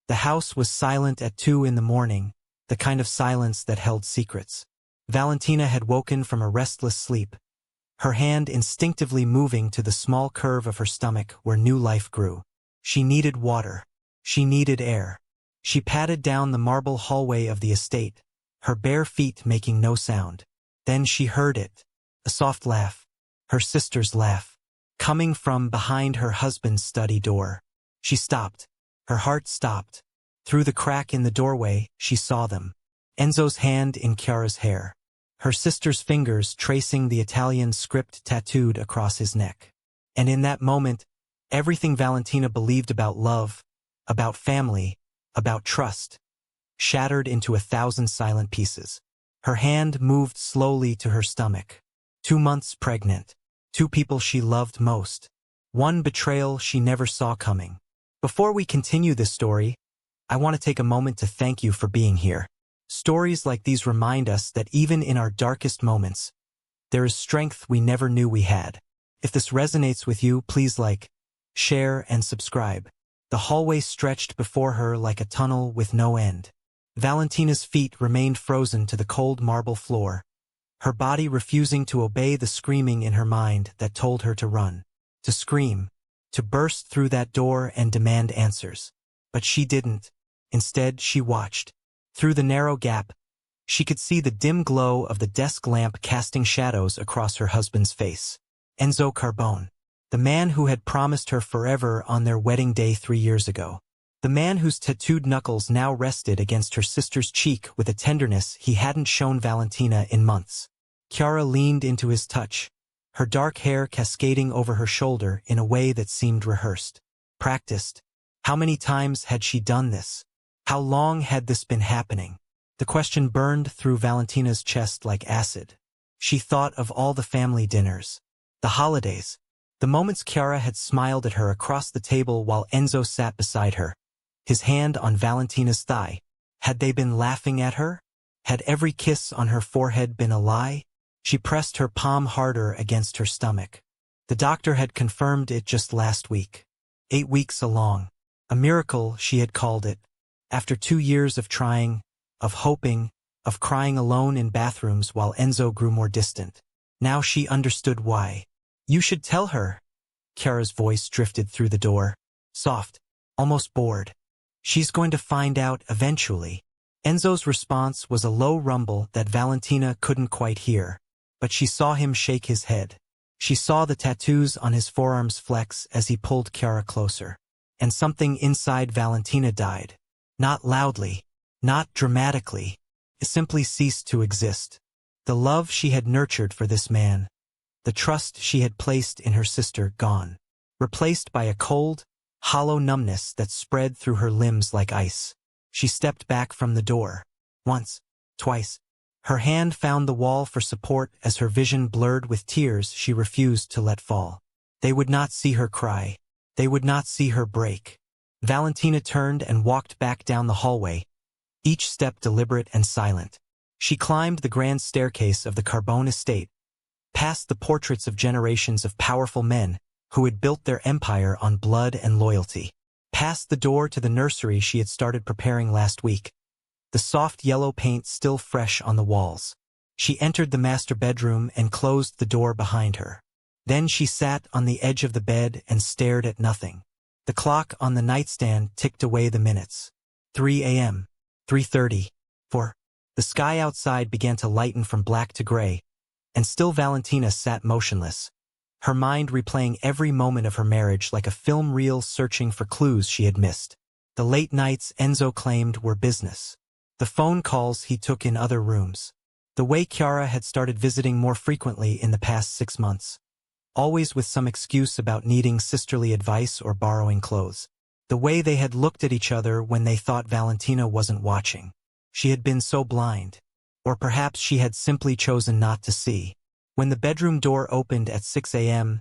The house was silent at 2 in the morning, the kind of silence that held secrets. Valentina had woken from a restless sleep, her hand instinctively moving to the small curve of her stomach where new life grew. She needed water. She needed air. She padded down the marble hallway of the estate, her bare feet making no sound. Then she heard it, a soft laugh, her sister's laugh, coming from behind her husband's study door. She stopped. Her heart stopped. Through the crack in the doorway, she saw them. Enzo's hand in Chiara's hair, her sister's fingers tracing the Italian script tattooed across his neck. And in that moment, everything Valentina believed about love, about family, about trust, shattered into 1,000 silent pieces. Her hand moved slowly to her stomach. 2 months pregnant. 2 people she loved most. 1 betrayal she never saw coming. Before we continue this story, I want to take a moment to thank you for being here. Stories like these remind us that even in our darkest moments, there is strength we never knew we had. If this resonates with you, please like, share, and subscribe. The hallway stretched before her like a tunnel with no end. Valentina's feet remained frozen to the cold marble floor, her body refusing to obey the screaming in her mind that told her to run, to scream, to burst through that door and demand answers. But she didn't. Instead, she watched. Through the narrow gap, she could see the dim glow of the desk lamp casting shadows across her husband's face. Enzo Carbone, the man who had promised her forever on their wedding day 3 years ago. The man whose tattooed knuckles now rested against her sister's cheek with a tenderness he hadn't shown Valentina in months. Chiara leaned into his touch, her dark hair cascading over her shoulder in a way that seemed rehearsed. Practiced. How many times had she done this? How long had this been happening? The question burned through Valentina's chest like acid. She thought of all the family dinners, the holidays, the moments Chiara had smiled at her across the table while Enzo sat beside her, his hand on Valentina's thigh. Had they been laughing at her? Had every kiss on her forehead been a lie? She pressed her palm harder against her stomach. The doctor had confirmed it just last week. 8 weeks along. A miracle, she had called it. After 2 years of trying, of hoping, of crying alone in bathrooms while Enzo grew more distant. Now she understood why. You should tell her. Chiara's voice drifted through the door. Soft, almost bored. She's going to find out eventually. Enzo's response was a low rumble that Valentina couldn't quite hear. But she saw him shake his head. She saw the tattoos on his forearms flex as he pulled Chiara closer. And something inside Valentina died. Not loudly, not dramatically. It simply ceased to exist. The love she had nurtured for this man, the trust she had placed in her sister, gone. Replaced by a cold, hollow numbness that spread through her limbs like ice. She stepped back from the door. Once, twice. Her hand found the wall for support as her vision blurred with tears she refused to let fall. They would not see her cry. They would not see her break. Valentina turned and walked back down the hallway, each step deliberate and silent. She climbed the grand staircase of the Carbone estate, past the portraits of generations of powerful men who had built their empire on blood and loyalty, past the door to the nursery she had started preparing last week, the soft yellow paint still fresh on the walls. She entered the master bedroom and closed the door behind her. Then she sat on the edge of the bed and stared at nothing. The clock on the nightstand ticked away the minutes. 3 a.m., 3:30, 4. The sky outside began to lighten from black to gray, and still Valentina sat motionless, her mind replaying every moment of her marriage like a film reel searching for clues she had missed. The late nights Enzo claimed were business. The phone calls he took in other rooms. The way Chiara had started visiting more frequently in the past 6 months. Always with some excuse about needing sisterly advice or borrowing clothes. The way they had looked at each other when they thought Valentina wasn't watching. She had been so blind. Or perhaps she had simply chosen not to see. When the bedroom door opened at 6 a.m.,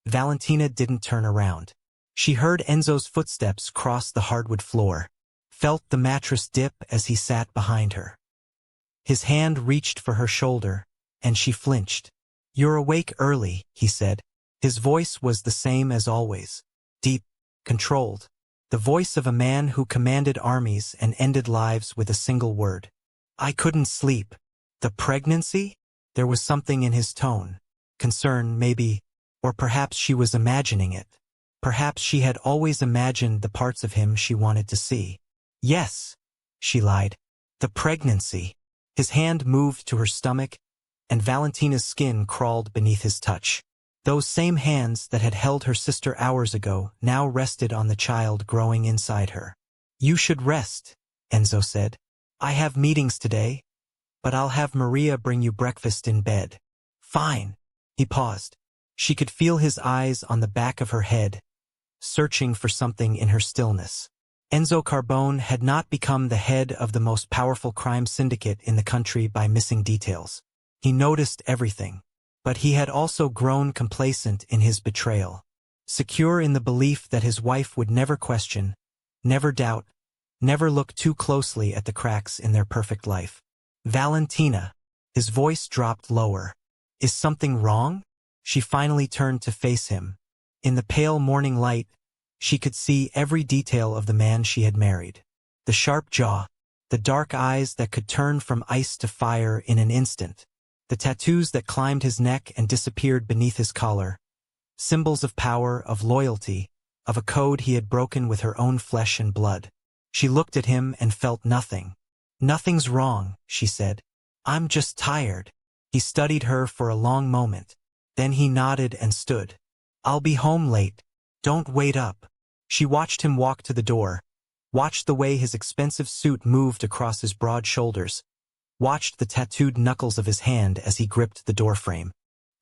Valentina didn't turn around. She heard Enzo's footsteps cross the hardwood floor, felt the mattress dip as he sat behind her. His hand reached for her shoulder, and she flinched. "You're awake early," he said. His voice was the same as always, deep, controlled. the voice of a man who commanded armies and ended lives with a single word. I couldn't sleep. The pregnancy? There was something in his tone. Concern, maybe, or perhaps she was imagining it. Perhaps she had always imagined the parts of him she wanted to see. Yes, she lied. The pregnancy. His hand moved to her stomach, and Valentina's skin crawled beneath his touch. Those same hands that had held her sister hours ago now rested on the child growing inside her. You should rest, Enzo said. I have meetings today, but I'll have Maria bring you breakfast in bed. Fine. He paused. She could feel his eyes on the back of her head, searching for something in her stillness. Enzo Carbone had not become the head of the most powerful crime syndicate in the country by missing details. He noticed everything, but he had also grown complacent in his betrayal, secure in the belief that his wife would never question, never doubt, never look too closely at the cracks in their perfect life. Valentina. His voice dropped lower. Is something wrong? She finally turned to face him. In the pale morning light, she could see every detail of the man she had married. The sharp jaw, the dark eyes that could turn from ice to fire in an instant, the tattoos that climbed his neck and disappeared beneath his collar, symbols of power, of loyalty, of a code he had broken with her own flesh and blood. She looked at him and felt nothing. Nothing's wrong, she said. I'm just tired. He studied her for a long moment. Then he nodded and stood. I'll be home late. Don't wait up. She watched him walk to the door, watched the way his expensive suit moved across his broad shoulders, watched the tattooed knuckles of his hand as he gripped the doorframe.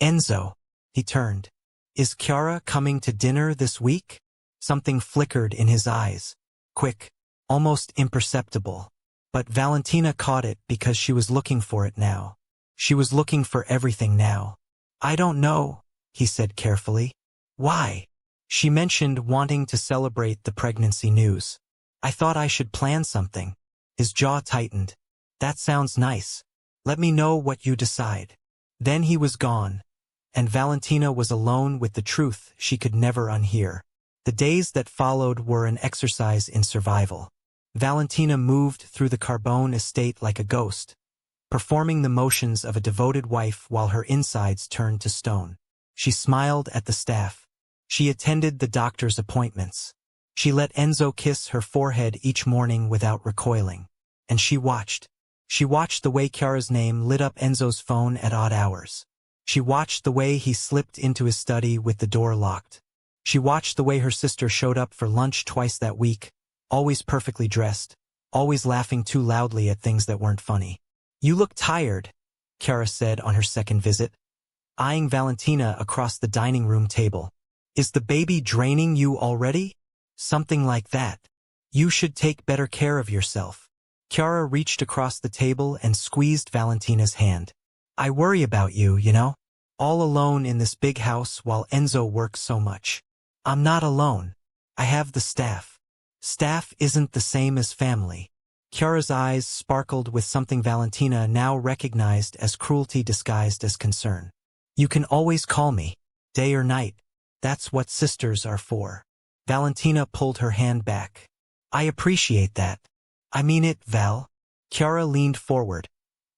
Enzo. He turned. Is Chiara coming to dinner this week? Something flickered in his eyes. Quick, almost imperceptible. But Valentina caught it because she was looking for it now. She was looking for everything now. I don't know, he said carefully. Why? She mentioned wanting to celebrate the pregnancy news. I thought I should plan something. His jaw tightened. That sounds nice. Let me know what you decide. Then he was gone, and Valentina was alone with the truth she could never unhear. The days that followed were an exercise in survival. Valentina moved through the Carbone estate like a ghost, performing the motions of a devoted wife while her insides turned to stone. She smiled at the staff. She attended the doctor's appointments. She let Enzo kiss her forehead each morning without recoiling. And she watched. She watched the way Chiara's name lit up Enzo's phone at odd hours. She watched the way he slipped into his study with the door locked. She watched the way her sister showed up for lunch twice that week, always perfectly dressed, always laughing too loudly at things that weren't funny. You look tired, Chiara said on her second visit, eyeing Valentina across the dining room table. Is the baby draining you already? Something like that. You should take better care of yourself. Chiara reached across the table and squeezed Valentina's hand. I worry about you, you know? All alone in this big house while Enzo works so much. I'm not alone. I have the staff. Staff isn't the same as family. Chiara's eyes sparkled with something Valentina now recognized as cruelty disguised as concern. You can always call me, day or night. That's what sisters are for. Valentina pulled her hand back. I appreciate that. I mean it, Val. Chiara leaned forward,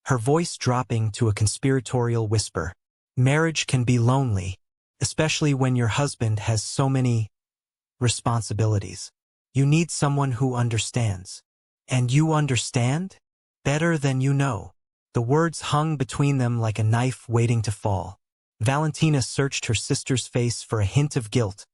her voice dropping to a conspiratorial whisper. Marriage can be lonely, especially when your husband has so many responsibilities. You need someone who understands. And you understand? Better than you know. The words hung between them like a knife waiting to fall. Valentina searched her sister's face for a hint of guilt,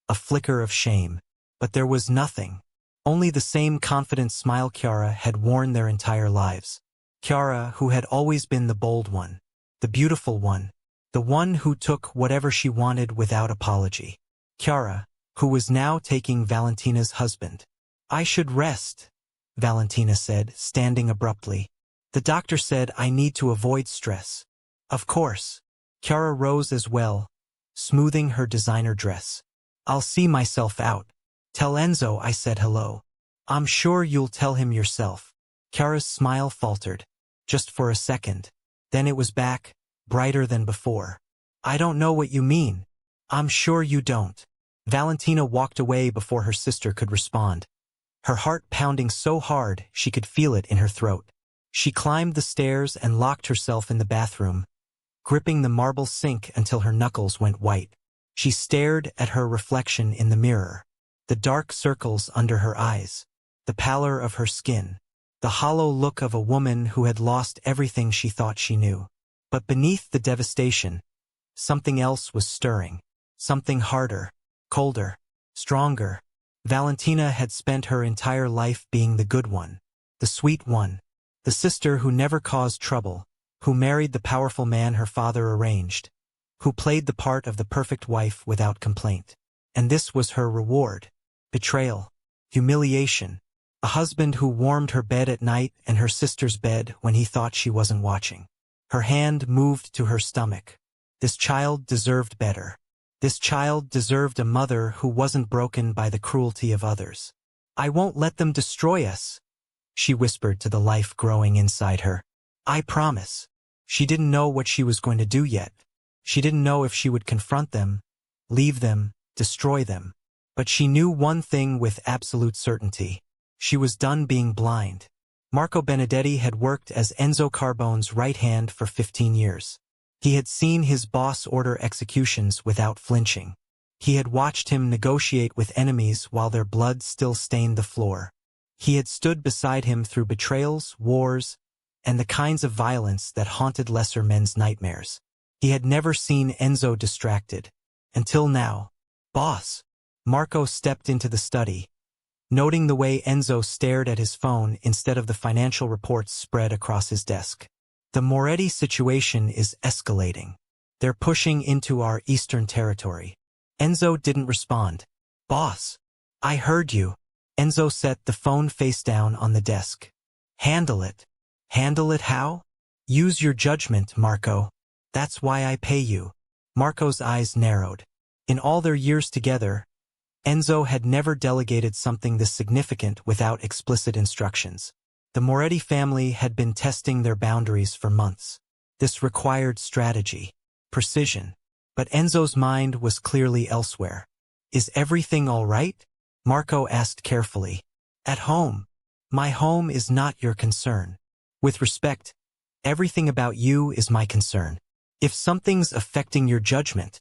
a flicker of shame. But there was nothing. Only the same confident smile Chiara had worn their entire lives. Chiara, who had always been the bold one, the beautiful one, the one who took whatever she wanted without apology. Chiara, who was now taking Valentina's husband. I should rest, Valentina said, standing abruptly. The doctor said I need to avoid stress. Of course. Chiara rose as well, smoothing her designer dress. I'll see myself out. Tell Enzo I said hello. I'm sure you'll tell him yourself. Chiara's smile faltered, just for a second. Then it was back, brighter than before. I don't know what you mean. I'm sure you don't. Valentina walked away before her sister could respond, her heart pounding so hard she could feel it in her throat. She climbed the stairs and locked herself in the bathroom, gripping the marble sink until her knuckles went white. She stared at her reflection in the mirror, the dark circles under her eyes, the pallor of her skin, the hollow look of a woman who had lost everything she thought she knew. But beneath the devastation, something else was stirring, something harder, colder, stronger. Valentina had spent her entire life being the good one, the sweet one, the sister who never caused trouble, who married the powerful man her father arranged, who played the part of the perfect wife without complaint. And this was her reward: betrayal, humiliation, a husband who warmed her bed at night and her sister's bed when he thought she wasn't watching. Her hand moved to her stomach. This child deserved better. This child deserved a mother who wasn't broken by the cruelty of others. "I won't let them destroy us," she whispered to the life growing inside her. "I promise." She didn't know what she was going to do yet. She didn't know if she would confront them, leave them, destroy them. But she knew one thing with absolute certainty. She was done being blind. Marco Benedetti had worked as Enzo Carbone's right hand for 15 years. He had seen his boss order executions without flinching. He had watched him negotiate with enemies while their blood still stained the floor. He had stood beside him through betrayals, wars, and the kinds of violence that haunted lesser men's nightmares. He had never seen Enzo distracted. Until now. "Boss." Marco stepped into the study, noting the way Enzo stared at his phone instead of the financial reports spread across his desk. "The Moretti situation is escalating. They're pushing into our eastern territory." Enzo didn't respond. "Boss, I heard you." Enzo set the phone face down on the desk. "Handle it." "Handle it how?" "Use your judgment, Marco. That's why I pay you." Marco's eyes narrowed. In all their years together, Enzo had never delegated something this significant without explicit instructions. The Moretti family had been testing their boundaries for months. This required strategy, precision. But Enzo's mind was clearly elsewhere. "Is everything all right?" Marco asked carefully. "At home. My home is not your concern. With respect, everything about you is my concern. If something's affecting your judgment,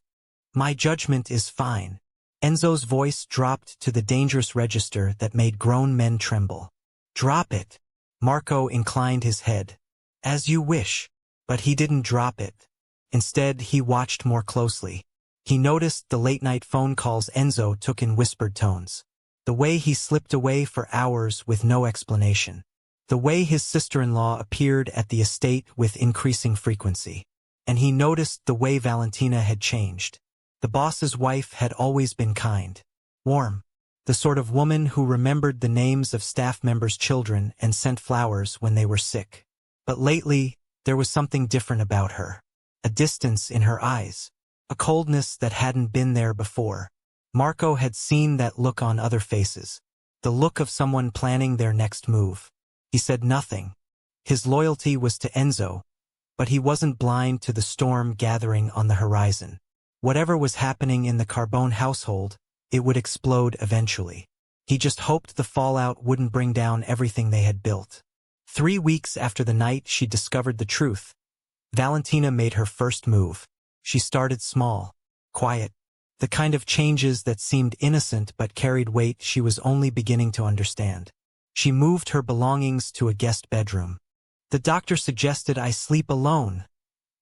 my judgment is fine." Enzo's voice dropped to the dangerous register that made grown men tremble. "Drop it." Marco inclined his head. "As you wish." But he didn't drop it. Instead, he watched more closely. He noticed the late-night phone calls Enzo took in whispered tones. The way he slipped away for hours with no explanation. The way his sister-in-law appeared at the estate with increasing frequency. And he noticed the way Valentina had changed. The boss's wife had always been kind, warm, the sort of woman who remembered the names of staff members' children and sent flowers when they were sick. But lately, there was something different about her. A distance in her eyes, a coldness that hadn't been there before. Marco had seen that look on other faces, the look of someone planning their next move. He said nothing. His loyalty was to Enzo, but he wasn't blind to the storm gathering on the horizon. Whatever was happening in the Carbone household, it would explode eventually. He just hoped the fallout wouldn't bring down everything they had built. 3 weeks after the night she discovered the truth, Valentina made her first move. She started small, quiet, the kind of changes that seemed innocent but carried weight she was only beginning to understand. She moved her belongings to a guest bedroom. "The doctor suggested I sleep alone,"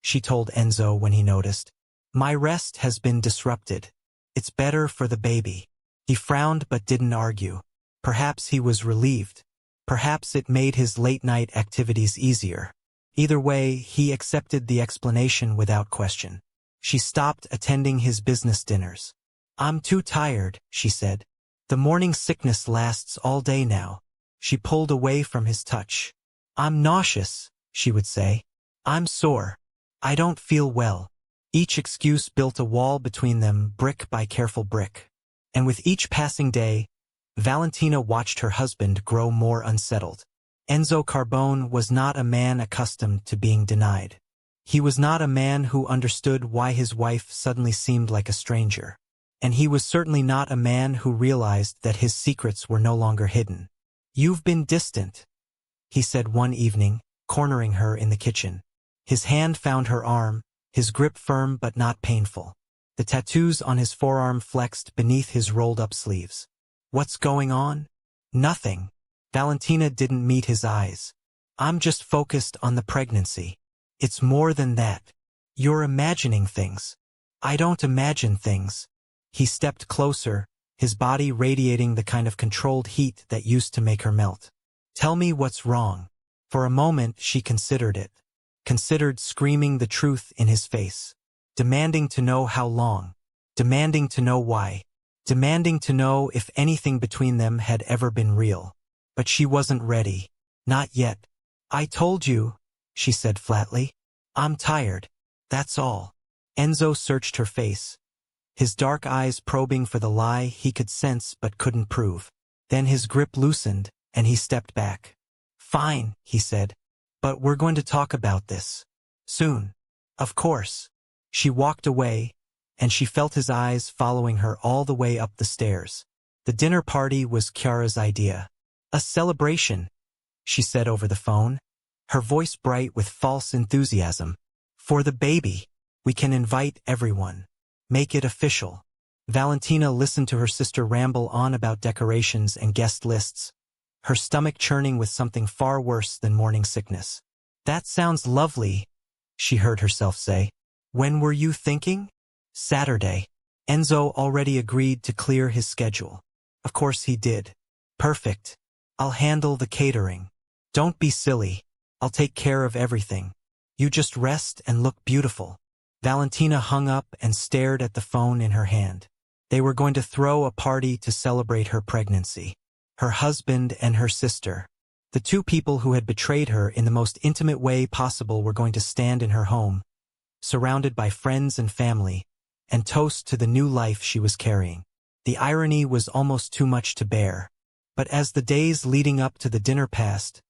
she told Enzo when he noticed. "My rest has been disrupted. It's better for the baby." He frowned but didn't argue. Perhaps he was relieved. Perhaps it made his late-night activities easier. Either way, he accepted the explanation without question. She stopped attending his business dinners. "I'm too tired," she said. "The morning sickness lasts all day now." She pulled away from his touch. "I'm nauseous," she would say. "I'm sore. I don't feel well." Each excuse built a wall between them, brick by careful brick. And with each passing day, Valentina watched her husband grow more unsettled. Enzo Carbone was not a man accustomed to being denied. He was not a man who understood why his wife suddenly seemed like a stranger. and he was certainly not a man who realized that his secrets were no longer hidden. "You've been distant," he said one evening, cornering her in the kitchen. His hand found her arm, his grip firm but not painful. The tattoos on his forearm flexed beneath his rolled-up sleeves. "What's going on?" "Nothing." Valentina didn't meet his eyes. "I'm just focused on the pregnancy. It's more than that. You're imagining things." "I don't imagine things." He stepped closer, his body radiating the kind of controlled heat that used to make her melt. "Tell me what's wrong." For a moment she considered it. Considered screaming the truth in his face. Demanding to know how long. Demanding to know why. Demanding to know if anything between them had ever been real. But she wasn't ready. Not yet. "I told you," she said flatly. "I'm tired. That's all." Enzo searched her face, his dark eyes probing for the lie he could sense but couldn't prove. Then his grip loosened, and he stepped back. "Fine," he said. "But we're going to talk about this. Soon." "Of course." She walked away, and she felt his eyes following her all the way up the stairs. The dinner party was Chiara's idea. "A celebration," she said over the phone, her voice bright with false enthusiasm. "For the baby. We can invite everyone. Make it official." Valentina listened to her sister ramble on about decorations and guest lists, her stomach churning with something far worse than morning sickness. "That sounds lovely," she heard herself say. "When were you thinking?" "Saturday." Enzo already agreed to clear his schedule. Of course he did. "Perfect. I'll handle the catering." "Don't be silly. I'll take care of everything. You just rest and look beautiful." Valentina hung up and stared at the phone in her hand. They were going to throw a party to celebrate her pregnancy. Her husband and her sister. The two people who had betrayed her in the most intimate way possible were going to stand in her home, surrounded by friends and family, and toast to the new life she was carrying. The irony was almost too much to bear. But as the days leading up to the dinner passed,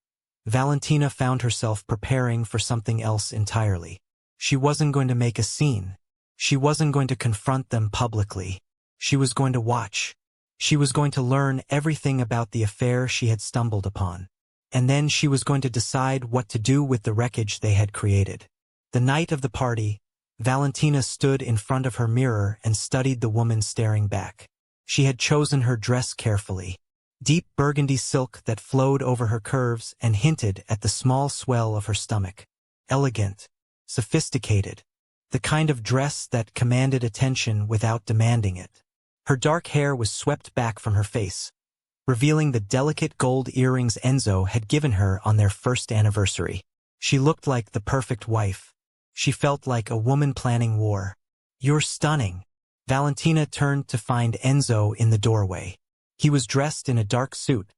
Valentina found herself preparing for something else entirely. She wasn't going to make a scene. She wasn't going to confront them publicly. She was going to watch. She was going to learn everything about the affair she had stumbled upon. And then she was going to decide what to do with the wreckage they had created. The night of the party, Valentina stood in front of her mirror and studied the woman staring back. She had chosen her dress carefully. Deep burgundy silk that flowed over her curves and hinted at the small swell of her stomach. Elegant. Sophisticated. The kind of dress that commanded attention without demanding it. Her dark hair was swept back from her face, revealing the delicate gold earrings Enzo had given her on their first anniversary. She looked like the perfect wife. She felt like a woman planning war. "You're stunning." Valentina turned to find Enzo in the doorway. He was dressed in a dark suit,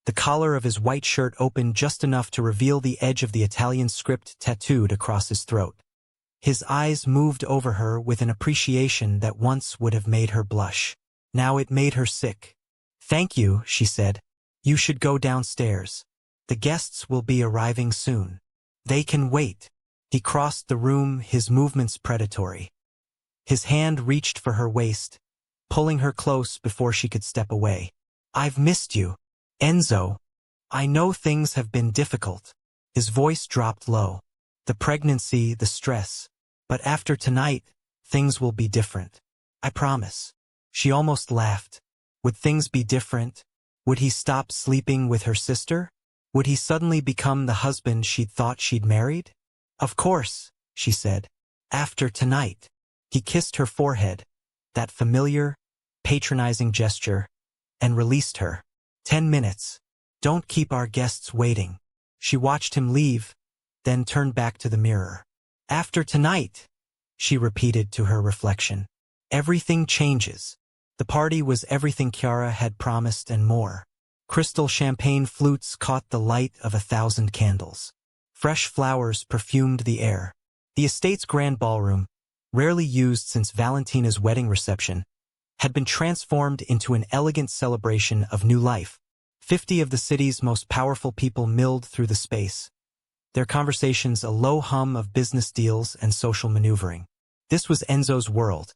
the collar of his white shirt open just enough to reveal the edge of the Italian script tattooed across his throat. His eyes moved over her with an appreciation that once would have made her blush. Now it made her sick. "Thank you," she said. "You should go downstairs. The guests will be arriving soon. They can wait." He crossed the room, his movements predatory. His hand reached for her waist, pulling her close before she could step away. "I've missed you, Enzo. I know things have been difficult." His voice dropped low. "The pregnancy, the stress. But after tonight, things will be different. I promise." She almost laughed. Would things be different? Would he stop sleeping with her sister? Would he suddenly become the husband she'd thought she'd married? "Of course," she said. "After tonight." He kissed her forehead, that familiar, patronizing gesture, and released her. 10 minutes. Don't keep our guests waiting." She watched him leave, then turned back to the mirror. "After tonight," she repeated to her reflection. Everything changes. The party was everything Chiara had promised and more. Crystal champagne flutes caught the light of 1,000 candles. Fresh flowers perfumed the air. The estate's grand ballroom, rarely used since Valentina's wedding reception, had been transformed into an elegant celebration of new life. 50 of the city's most powerful people milled through the space, their conversations a low hum of business deals and social maneuvering. This was Enzo's world,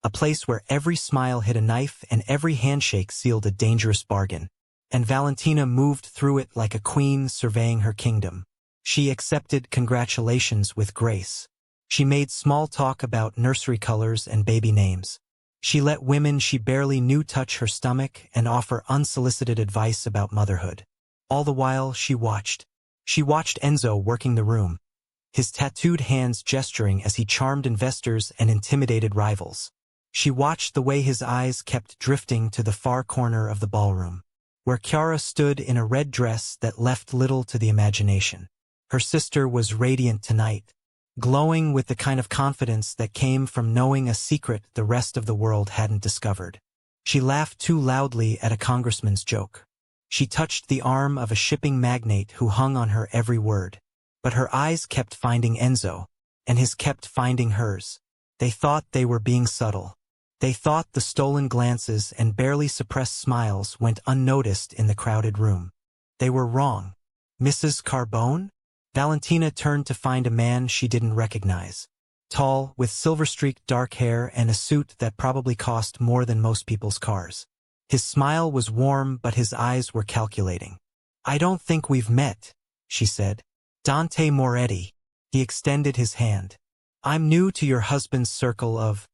a place where every smile hid a knife and every handshake sealed a dangerous bargain. And Valentina moved through it like a queen surveying her kingdom. She accepted congratulations with grace. She made small talk about nursery colors and baby names. She let women she barely knew touch her stomach and offer unsolicited advice about motherhood. All the while, she watched. She watched Enzo working the room, his tattooed hands gesturing as he charmed investors and intimidated rivals. She watched the way his eyes kept drifting to the far corner of the ballroom, where Chiara stood in a red dress that left little to the imagination. Her sister was radiant tonight, glowing with the kind of confidence that came from knowing a secret the rest of the world hadn't discovered. She laughed too loudly at a congressman's joke. She touched the arm of a shipping magnate who hung on her every word. But her eyes kept finding Enzo, and his kept finding hers. They thought they were being subtle. They thought the stolen glances and barely suppressed smiles went unnoticed in the crowded room. They were wrong. Mrs. Carbone? Valentina turned to find a man she didn't recognize. Tall, with silver-streaked dark hair and a suit that probably cost more than most people's cars. His smile was warm, but his eyes were calculating. "I don't think we've met," she said. "Dante Moretti." He extended his hand. "I'm new to your husband's circle of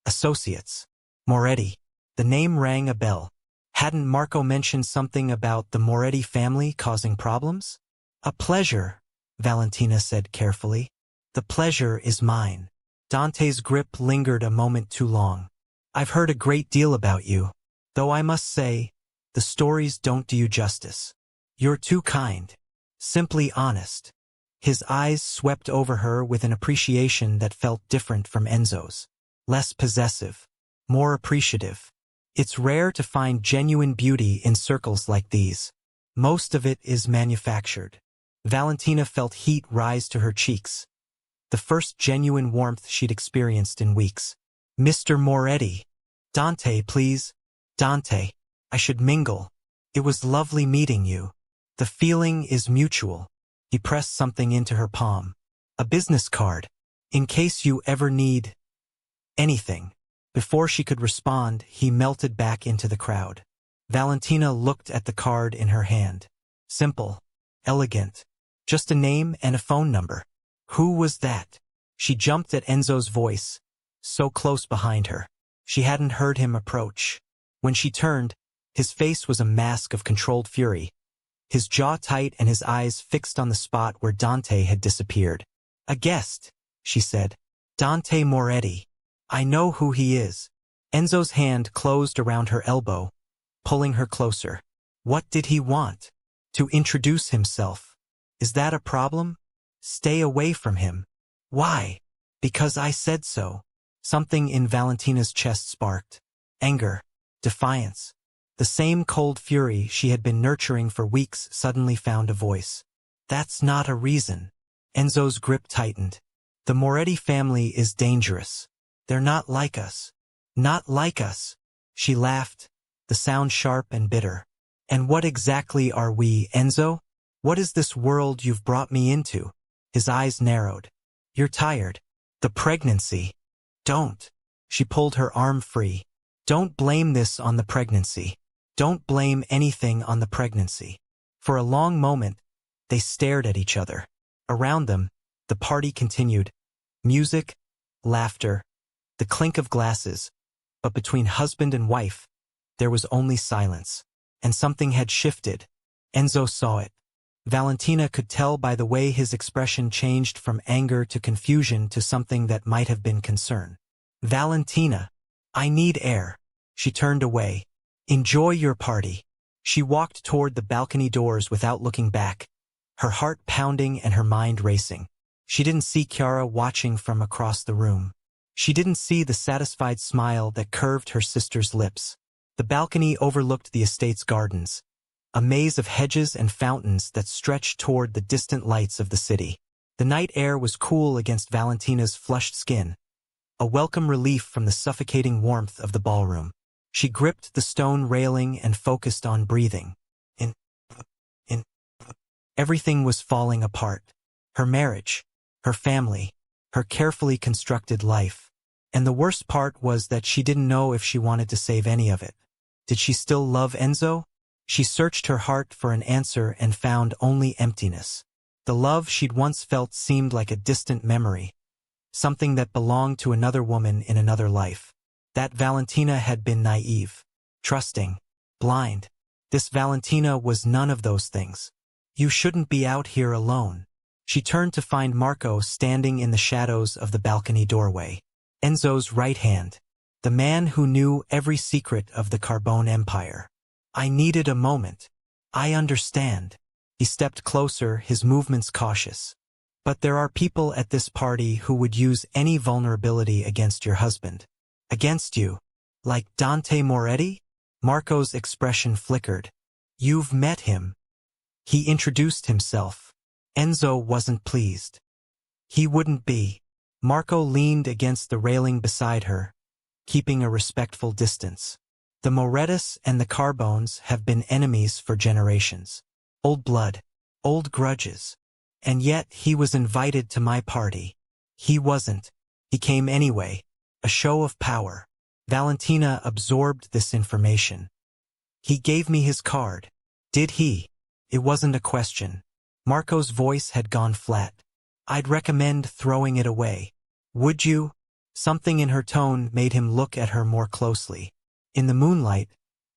associates." Moretti. The name rang a bell. Hadn't Marco mentioned something about the Moretti family causing problems? "A pleasure," Valentina said carefully. "The pleasure is mine." Dante's grip lingered a moment too long. "I've heard a great deal about you, though I must say, the stories don't do you justice. You're too kind. Simply honest." His eyes swept over her with an appreciation that felt different from Enzo's. Less possessive, more appreciative. It's rare to find genuine beauty in circles like these. Most of it is manufactured. Valentina felt heat rise to her cheeks. The first genuine warmth she'd experienced in weeks. "Mr. Moretti." "Dante, please." "Dante. I should mingle. It was lovely meeting you. The feeling is mutual." He pressed something into her palm. "A business card. In case you ever need anything." Before she could respond, he melted back into the crowd. Valentina looked at the card in her hand. Simple. Elegant. Just a name and a phone number. Who was that? She jumped at Enzo's voice, so close behind her. She hadn't heard him approach. When she turned, his face was a mask of controlled fury, his jaw tight and his eyes fixed on the spot where Dante had disappeared. "A guest," she said. "Dante Moretti. I know who he is." Enzo's hand closed around her elbow, pulling her closer. What did he want? To introduce himself. Is that a problem? Stay away from him. Why? Because I said so. Something in Valentina's chest sparked. Anger. Defiance. The same cold fury she had been nurturing for weeks suddenly found a voice. "That's not a reason." Enzo's grip tightened. "The Moretti family is dangerous. They're not like us." "Not like us." She laughed, the sound sharp and bitter. "And what exactly are we, Enzo? What is this world you've brought me into?" His eyes narrowed. "You're tired. The pregnancy." "Don't." She pulled her arm free. "Don't blame this on the pregnancy. Don't blame anything on the pregnancy." For a long moment, they stared at each other. Around them, the party continued. Music, laughter, the clink of glasses. But between husband and wife, there was only silence. And something had shifted. Enzo saw it. Valentina could tell by the way his expression changed from anger to confusion to something that might have been concern. "Valentina, I need air." She turned away. "Enjoy your party." She walked toward the balcony doors without looking back, her heart pounding and her mind racing. She didn't see Chiara watching from across the room. She didn't see the satisfied smile that curved her sister's lips. The balcony overlooked the estate's gardens, a maze of hedges and fountains that stretched toward the distant lights of the city. The night air was cool against Valentina's flushed skin, a welcome relief from the suffocating warmth of the ballroom. She gripped the stone railing and focused on breathing. In. Everything was falling apart. Her marriage, her family, her carefully constructed life. And the worst part was that she didn't know if she wanted to save any of it. Did she still love Enzo? She searched her heart for an answer and found only emptiness. The love she'd once felt seemed like a distant memory, something that belonged to another woman in another life. That Valentina had been naive, trusting, blind. This Valentina was none of those things. You shouldn't be out here alone. She turned to find Marco standing in the shadows of the balcony doorway. Enzo's right hand, the man who knew every secret of the Carbone Empire. I needed a moment. I understand. He stepped closer, his movements cautious. But there are people at this party who would use any vulnerability against your husband. Against you. Like Dante Moretti? Marco's expression flickered. You've met him. He introduced himself. Enzo wasn't pleased. He wouldn't be. Marco leaned against the railing beside her, keeping a respectful distance. The Morettis and the Carbones have been enemies for generations. Old blood, old grudges. And yet he was invited to my party. He wasn't. He came anyway, a show of power. Valentina absorbed this information. He gave me his card. Did he? It wasn't a question. Marco's voice had gone flat. I'd recommend throwing it away. Would you? Something in her tone made him look at her more closely. In the moonlight,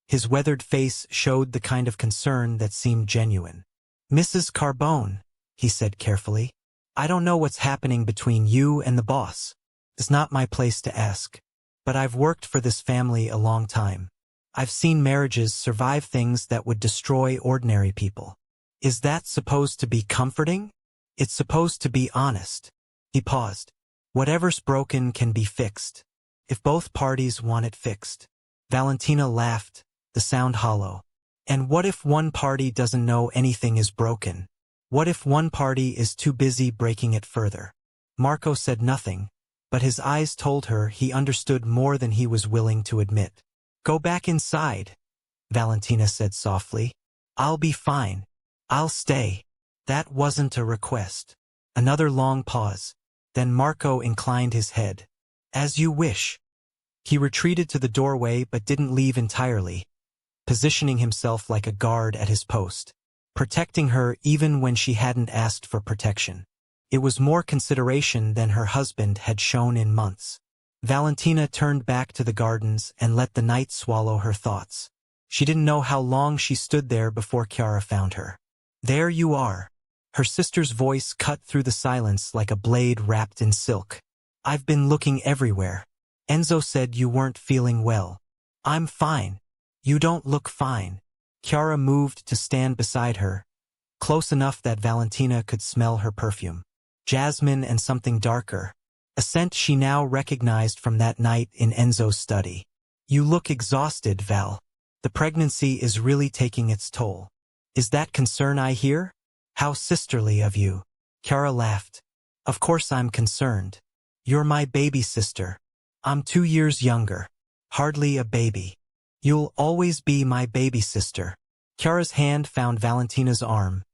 his weathered face showed the kind of concern that seemed genuine. Mrs. Carbone, he said carefully, I don't know what's happening between you and the boss. It's not my place to ask. But I've worked for this family a long time. I've seen marriages survive things that would destroy ordinary people. Is that supposed to be comforting? It's supposed to be honest. He paused. Whatever's broken can be fixed. If both parties want it fixed. Valentina laughed, the sound hollow. And what if one party doesn't know anything is broken? What if one party is too busy breaking it further? Marco said nothing, but his eyes told her he understood more than he was willing to admit. Go back inside, Valentina said softly. I'll be fine. I'll stay. That wasn't a request. Another long pause. Then Marco inclined his head. As you wish. He retreated to the doorway but didn't leave entirely, positioning himself like a guard at his post, protecting her even when she hadn't asked for protection. It was more consideration than her husband had shown in months. Valentina turned back to the gardens and let the night swallow her thoughts. She didn't know how long she stood there before Chiara found her. There you are. Her sister's voice cut through the silence like a blade wrapped in silk. I've been looking everywhere. Enzo said you weren't feeling well. I'm fine. You don't look fine. Chiara moved to stand beside her, close enough that Valentina could smell her perfume. Jasmine and something darker. A scent she now recognized from that night in Enzo's study. You look exhausted, Val. The pregnancy is really taking its toll. Is that concern I hear? How sisterly of you. Chiara laughed. Of course I'm concerned. You're my baby sister. I'm 2 years younger. Hardly a baby. You'll always be my baby sister. Chiara's hand found Valentina's arm,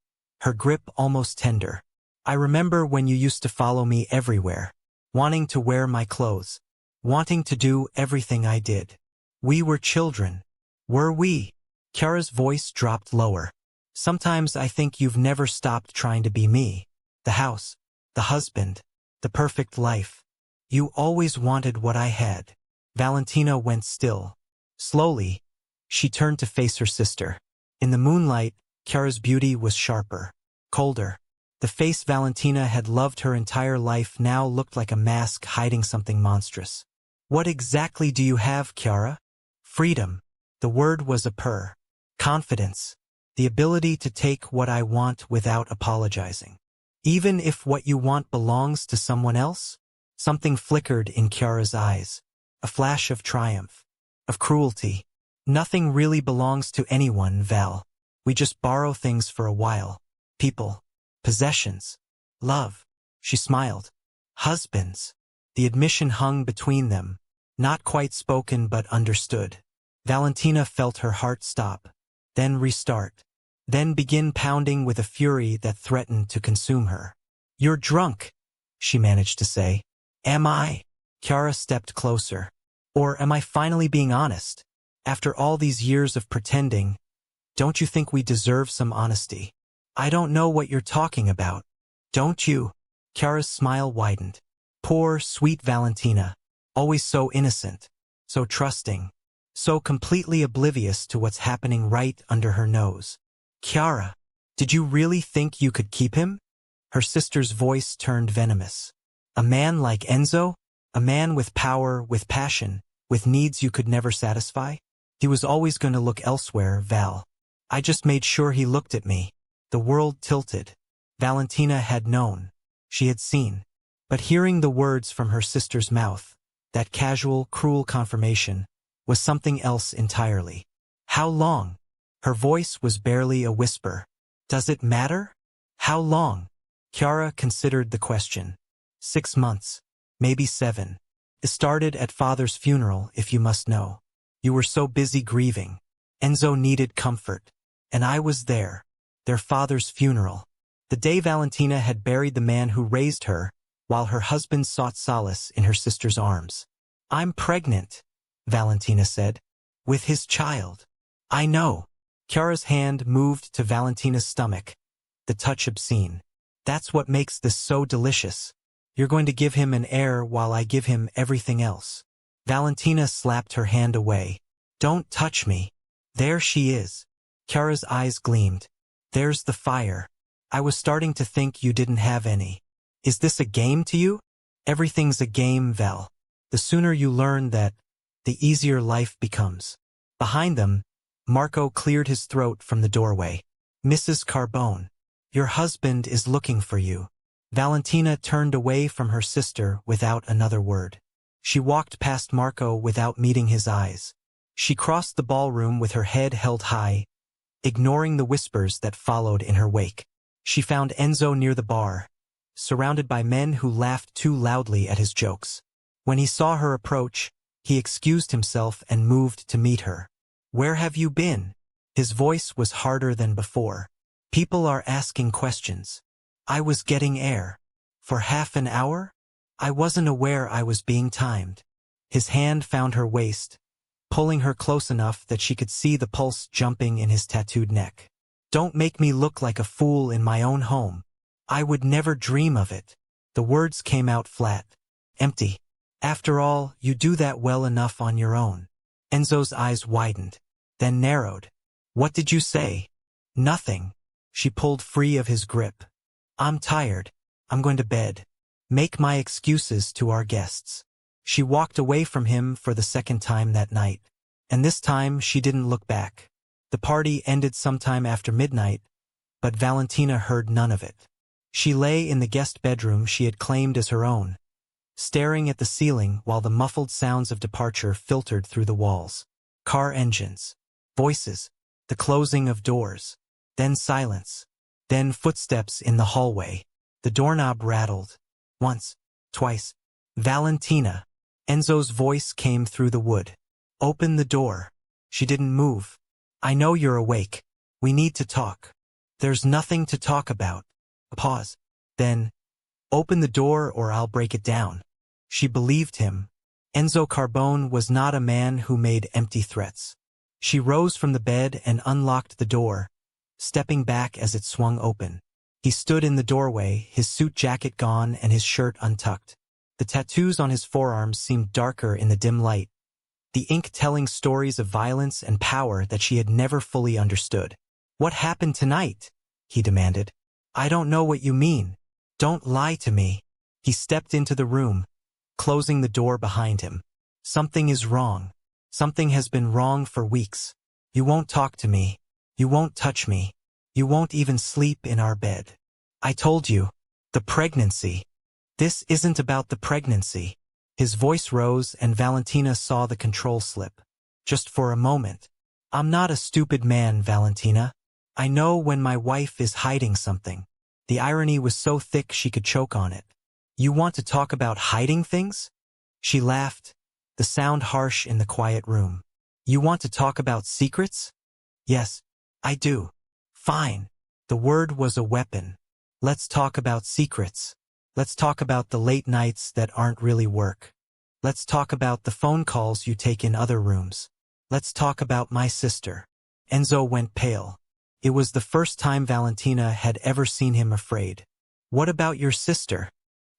her grip almost tender. I remember when you used to follow me everywhere, wanting to wear my clothes, wanting to do everything I did. We were children. Were we? Chiara's voice dropped lower. Sometimes I think you've never stopped trying to be me. The house, the husband, the perfect life. You always wanted what I had. Valentina went still. Slowly, she turned to face her sister. In the moonlight, Chiara's beauty was sharper, colder. The face Valentina had loved her entire life now looked like a mask hiding something monstrous. What exactly do you have, Chiara? Freedom. The word was a purr. Confidence. The ability to take what I want without apologizing. Even if what you want belongs to someone else? Something flickered in Chiara's eyes. A flash of triumph. Of cruelty. Nothing really belongs to anyone, Val. We just borrow things for a while. People. Possessions. Love. She smiled. Husbands. The admission hung between them. Not quite spoken but understood. Valentina felt her heart stop. Then restart. Then begin pounding with a fury that threatened to consume her. You're drunk, she managed to say. Am I? Chiara stepped closer. Or am I finally being honest? After all these years of pretending, don't you think we deserve some honesty? I don't know what you're talking about. Don't you? Chiara's smile widened. Poor, sweet Valentina. Always so innocent. So trusting. So completely oblivious to what's happening right under her nose. Chiara, did you really think you could keep him? Her sister's voice turned venomous. A man like Enzo? A man with power, with passion, with needs you could never satisfy? He was always going to look elsewhere, Val. I just made sure he looked at me. The world tilted. Valentina had known. She had seen. But hearing the words from her sister's mouth, that casual, cruel confirmation, was something else entirely. How long? Her voice was barely a whisper. Does it matter? How long? Chiara considered the question. 6 months. Maybe 7. It started at father's funeral, if you must know. You were so busy grieving. Enzo needed comfort. And I was there. Their father's funeral. The day Valentina had buried the man who raised her, while her husband sought solace in her sister's arms. I'm pregnant, Valentina said. With his child. I know. Chiara's hand moved to Valentina's stomach, the touch obscene. That's what makes this so delicious. You're going to give him an heir while I give him everything else. Valentina slapped her hand away. Don't touch me. There she is. Chiara's eyes gleamed. There's the fire. I was starting to think you didn't have any. Is this a game to you? Everything's a game, Val. The sooner you learn that, the easier life becomes. Behind them, Marco cleared his throat from the doorway. Mrs. Carbone, your husband is looking for you. Valentina turned away from her sister without another word. She walked past Marco without meeting his eyes. She crossed the ballroom with her head held high, ignoring the whispers that followed in her wake. She found Enzo near the bar, surrounded by men who laughed too loudly at his jokes. When he saw her approach, he excused himself and moved to meet her. Where have you been? His voice was harder than before. People are asking questions. I was getting air. For half an hour? I wasn't aware I was being timed. His hand found her waist, pulling her close enough that she could see the pulse jumping in his tattooed neck. Don't make me look like a fool in my own home. I would never dream of it. The words came out flat, empty. After all, you do that well enough on your own. Enzo's eyes widened, then narrowed. What did you say? Nothing. She pulled free of his grip. I'm tired. I'm going to bed. Make my excuses to our guests. She walked away from him for the second time that night. And this time she didn't look back. The party ended sometime after midnight, but Valentina heard none of it. She lay in the guest bedroom she had claimed as her own, staring at the ceiling while the muffled sounds of departure filtered through the walls. Car engines, voices, the closing of doors, then silence, then footsteps in the hallway. The doorknob rattled. Once, twice. Valentina. Enzo's voice came through the wood. Open the door. She didn't move. I know you're awake. We need to talk. There's nothing to talk about. A pause. Then, open the door or I'll break it down. She believed him. Enzo Carbone was not a man who made empty threats. She rose from the bed and unlocked the door, stepping back as it swung open. He stood in the doorway, his suit jacket gone and his shirt untucked. The tattoos on his forearms seemed darker in the dim light, the ink telling stories of violence and power that she had never fully understood. What happened tonight? He demanded. I don't know what you mean. Don't lie to me. He stepped into the room, closing the door behind him. Something is wrong. Something has been wrong for weeks. You won't talk to me. You won't touch me. You won't even sleep in our bed. I told you. The pregnancy. This isn't about the pregnancy. His voice rose and Valentina saw the control slip. Just for a moment. I'm not a stupid man, Valentina. I know when my wife is hiding something. The irony was so thick she could choke on it. You want to talk about hiding things? She laughed, the sound harsh in the quiet room. You want to talk about secrets? Yes, I do. Fine. The word was a weapon. Let's talk about secrets. Let's talk about the late nights that aren't really work. Let's talk about the phone calls you take in other rooms. Let's talk about my sister. Enzo went pale. It was the first time Valentina had ever seen him afraid. What about your sister?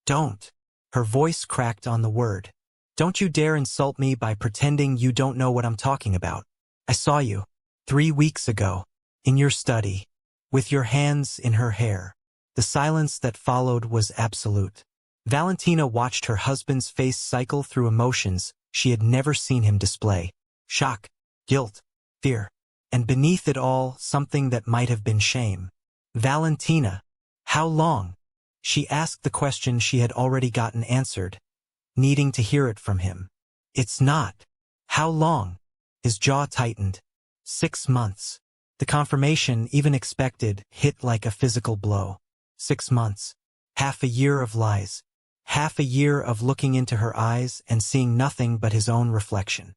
Don't. Her voice cracked on the word. Don't you dare insult me by pretending you don't know what I'm talking about. I saw you 3 weeks ago, in your study, with your hands in her hair. The silence that followed was absolute. Valentina watched her husband's face cycle through emotions she had never seen him display. Shock, guilt, fear, and beneath it all, something that might have been shame. Valentina, how long? She asked the question she had already gotten answered, needing to hear it from him. It's not. How long? His jaw tightened. 6 months. The confirmation, even expected, hit like a physical blow. 6 months. Half a year of lies. Half a year of looking into her eyes and seeing nothing but his own reflection.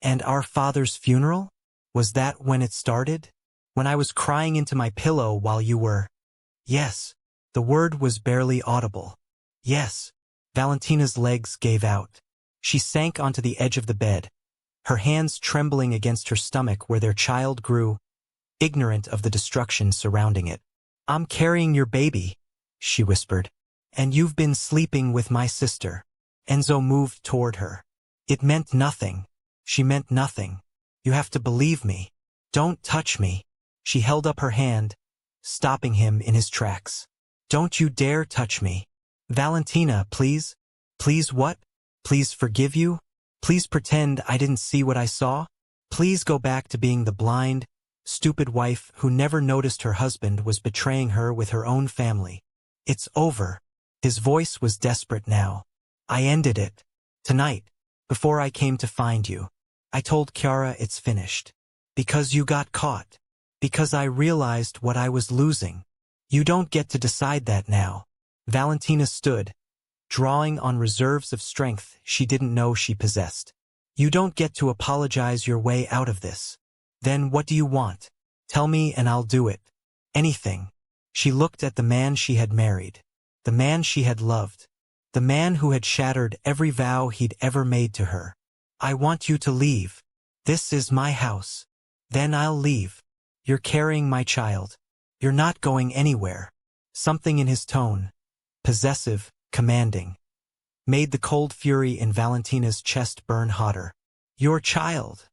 And our father's funeral? Was that when it started? When I was crying into my pillow while you were… Yes. The word was barely audible. Yes. Valentina's legs gave out. She sank onto the edge of the bed, her hands trembling against her stomach where their child grew, ignorant of the destruction surrounding it. I'm carrying your baby, she whispered. And you've been sleeping with my sister. Enzo moved toward her. It meant nothing. She meant nothing. You have to believe me. Don't touch me. She held up her hand, stopping him in his tracks. Don't you dare touch me. Valentina, please. Please what? Please forgive you? Please pretend I didn't see what I saw? Please go back to being the blind, stupid wife who never noticed her husband was betraying her with her own family. It's over. His voice was desperate now. I ended it. Tonight, before I came to find you. I told Chiara it's finished. Because you got caught. Because I realized what I was losing. You don't get to decide that now. Valentina stood, drawing on reserves of strength she didn't know she possessed. You don't get to apologize your way out of this. Then what do you want? Tell me and I'll do it. Anything. She looked at the man she had married. The man she had loved. The man who had shattered every vow he'd ever made to her. I want you to leave. This is my house. Then I'll leave. You're carrying my child. You're not going anywhere. Something in his tone, possessive, commanding, made the cold fury in Valentina's chest burn hotter. Your child,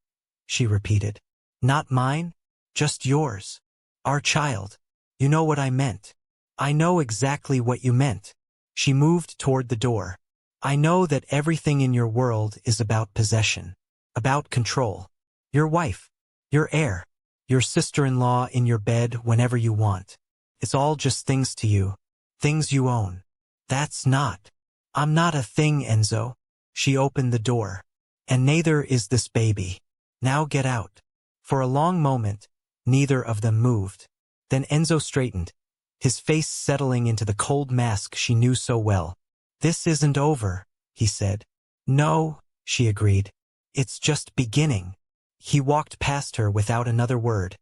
she repeated. Not mine, just yours. Our child. You know what I meant. I know exactly what you meant. She moved toward the door. I know that everything in your world is about possession, about control. Your wife, your heir, your sister-in-law in your bed whenever you want. It's all just things to you, things you own. That's not. I'm not a thing, Enzo. She opened the door. And neither is this baby. Now get out. For a long moment, neither of them moved. Then Enzo straightened, his face settling into the cold mask she knew so well. This isn't over, he said. No, she agreed. It's just beginning. He walked past her without another word,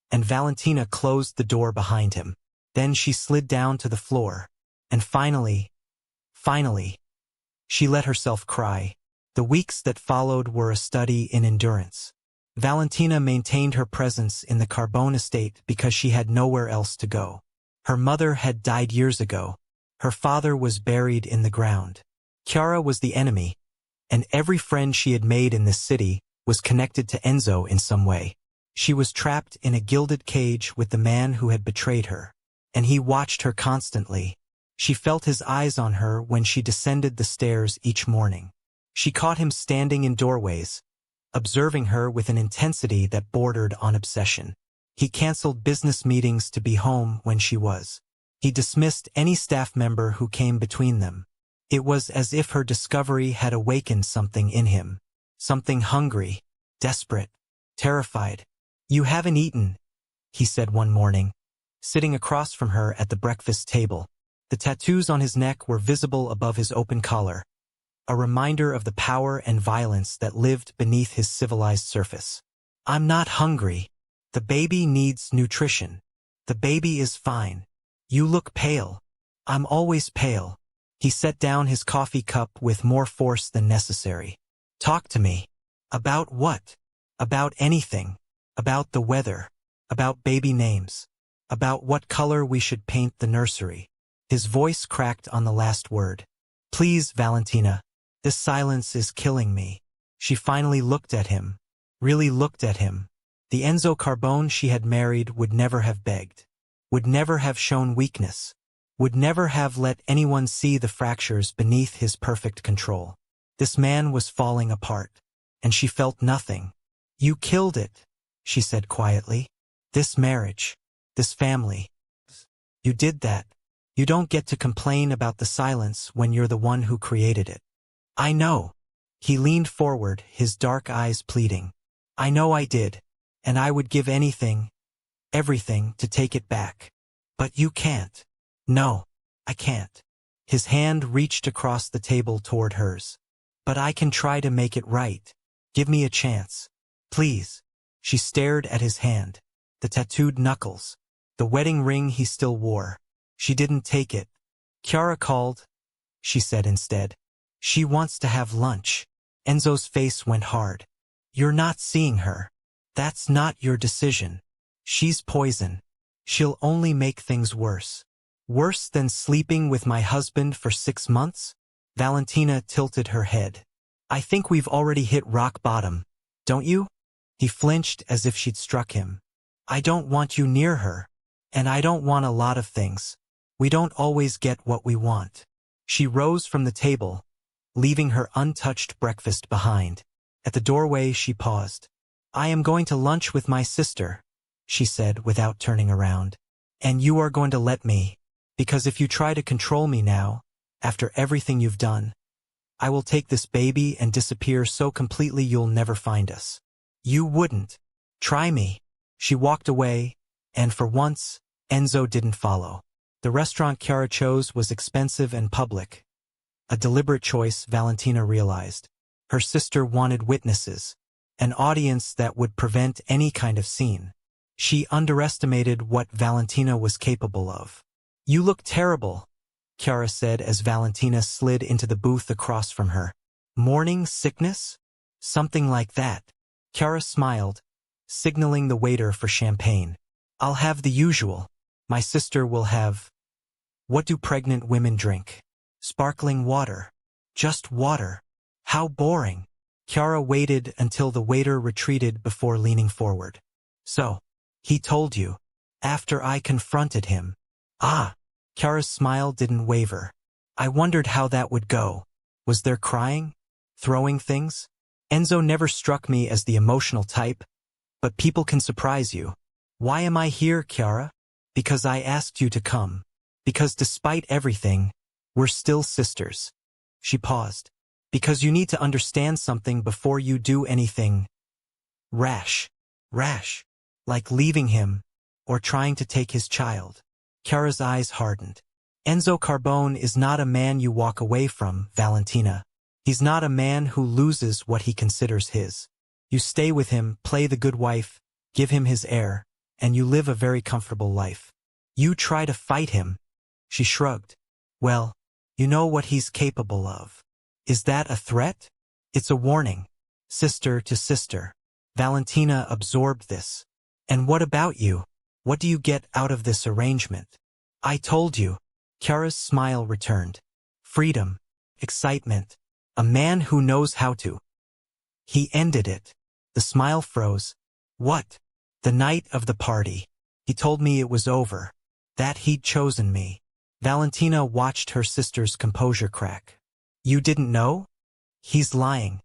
and Valentina closed the door behind him. Then she slid down to the floor, and finally, she let herself cry. The weeks that followed were a study in endurance. Valentina maintained her presence in the Carbone estate because she had nowhere else to go. Her mother had died years ago. Her father was buried in the ground. Chiara was the enemy, and every friend she had made in this city was connected to Enzo in some way. She was trapped in a gilded cage with the man who had betrayed her, and he watched her constantly. She felt his eyes on her when she descended the stairs each morning. She caught him standing in doorways, observing her with an intensity that bordered on obsession. He canceled business meetings to be home when she was. He dismissed any staff member who came between them. It was as if her discovery had awakened something in him. Something hungry, desperate, terrified. You haven't eaten, he said one morning, sitting across from her at the breakfast table. The tattoos on his neck were visible above his open collar, a reminder of the power and violence that lived beneath his civilized surface. I'm not hungry. The baby needs nutrition. The baby is fine. You look pale. I'm always pale. He set down his coffee cup with more force than necessary. Talk to me. About what? About anything. About the weather. About baby names. About what color we should paint the nursery. His voice cracked on the last word. Please, Valentina. This silence is killing me. She finally looked at him. Really looked at him. The Enzo Carbone she had married would never have begged. Would never have shown weakness. Would never have let anyone see the fractures beneath his perfect control. This man was falling apart. And she felt nothing. You killed it, she said quietly. This marriage. This family. You did that. You don't get to complain about the silence when you're the one who created it. I know. He leaned forward, his dark eyes pleading. I know I did. And I would give anything, everything, to take it back. But you can't. No, I can't. His hand reached across the table toward hers. But I can try to make it right. Give me a chance. Please. She stared at his hand. The tattooed knuckles. The wedding ring he still wore. She didn't take it. Chiara called, she said instead. She wants to have lunch. Enzo's face went hard. You're not seeing her. That's not your decision. She's poison. She'll only make things worse. Worse than sleeping with my husband for 6 months? Valentina tilted her head. I think we've already hit rock bottom, don't you? He flinched as if she'd struck him. I don't want you near her. And I don't want a lot of things. We don't always get what we want. She rose from the table, leaving her untouched breakfast behind. At the doorway she paused. I am going to lunch with my sister, she said without turning around. And you are going to let me, because if you try to control me now, after everything you've done, I will take this baby and disappear so completely you'll never find us. You wouldn't. Try me. She walked away, and for once, Enzo didn't follow. The restaurant Chiara chose was expensive and public. A deliberate choice, Valentina realized. Her sister wanted witnesses, an audience that would prevent any kind of scene. She underestimated what Valentina was capable of. You look terrible, Chiara said as Valentina slid into the booth across from her. Morning sickness? Something like that. Chiara smiled, signaling the waiter for champagne. I'll have the usual. My sister will have... What do pregnant women drink? Sparkling water. Just water. How boring. Chiara waited until the waiter retreated before leaning forward. So, he told you. After I confronted him. Ah. Chiara's smile didn't waver. I wondered how that would go. Was there crying? Throwing things? Enzo never struck me as the emotional type, but people can surprise you. Why am I here, Chiara? Because I asked you to come. Because despite everything, we're still sisters. She paused. Because you need to understand something before you do anything rash. Rash. Like leaving him, or trying to take his child. Chiara's eyes hardened. Enzo Carbone is not a man you walk away from, Valentina. He's not a man who loses what he considers his. You stay with him, play the good wife, give him his heir, and you live a very comfortable life. You try to fight him. She shrugged. Well, you know what he's capable of. Is that a threat? It's a warning. Sister to sister. Valentina absorbed this. And what about you? What do you get out of this arrangement? I told you. Chiara's smile returned. Freedom. Excitement. A man who knows how to. He ended it. The smile froze. What? The night of the party. He told me it was over. That he'd chosen me. Valentina watched her sister's composure crack. You didn't know? He's lying.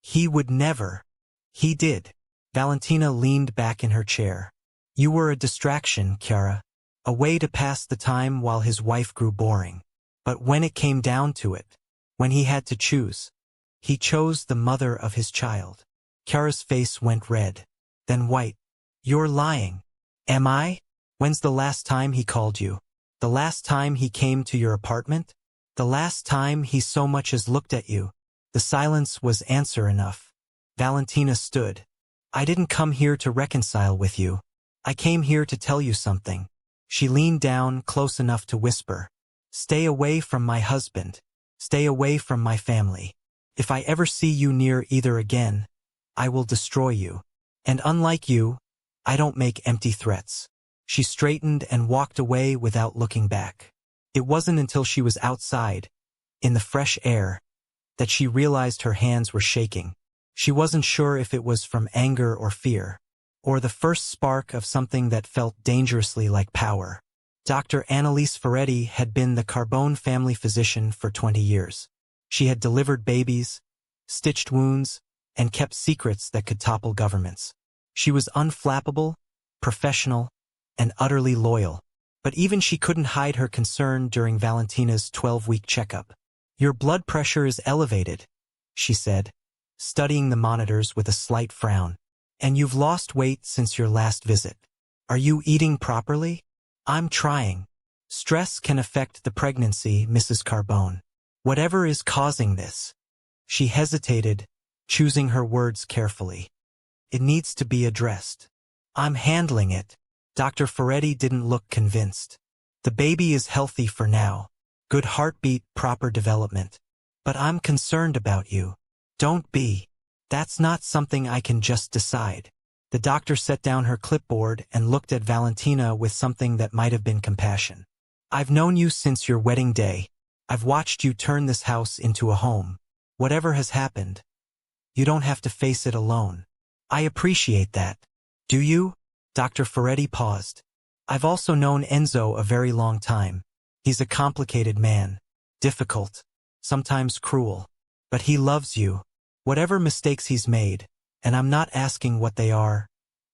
He would never. He did. Valentina leaned back in her chair. You were a distraction, Chiara. A way to pass the time while his wife grew boring. But when it came down to it, when he had to choose, he chose the mother of his child. Chiara's face went red, then white. You're lying. Am I? When's the last time he called you? The last time he came to your apartment? The last time he so much as looked at you? The silence was answer enough. Valentina stood. I didn't come here to reconcile with you. I came here to tell you something. She leaned down close enough to whisper. Stay away from my husband. Stay away from my family. If I ever see you near either again, I will destroy you. And unlike you, I don't make empty threats. She straightened and walked away without looking back. It wasn't until she was outside, in the fresh air, that she realized her hands were shaking. She wasn't sure if it was from anger or fear, or the first spark of something that felt dangerously like power. Dr. Annalise Ferretti had been the Carbone family physician for 20 years. She had delivered babies, stitched wounds, and kept secrets that could topple governments. She was unflappable, professional, and utterly loyal. But even she couldn't hide her concern during Valentina's 12-week checkup. "Your blood pressure is elevated," she said, studying the monitors with a slight frown. "And you've lost weight since your last visit. Are you eating properly?" "I'm trying. Stress can affect the pregnancy, Mrs. Carbone. Whatever is causing this." She hesitated, choosing her words carefully. "It needs to be addressed." "I'm handling it." Dr. Ferretti didn't look convinced. "The baby is healthy for now. Good heartbeat, proper development. But I'm concerned about you." "Don't be. That's not something I can just decide." The doctor set down her clipboard and looked at Valentina with something that might have been compassion. "I've known you since your wedding day. I've watched you turn this house into a home. Whatever has happened, you don't have to face it alone. I appreciate that." "Do you?" Dr. Ferretti paused. "I've also known Enzo a very long time. He's a complicated man. Difficult. Sometimes cruel. But he loves you. Whatever mistakes he's made, and I'm not asking what they are,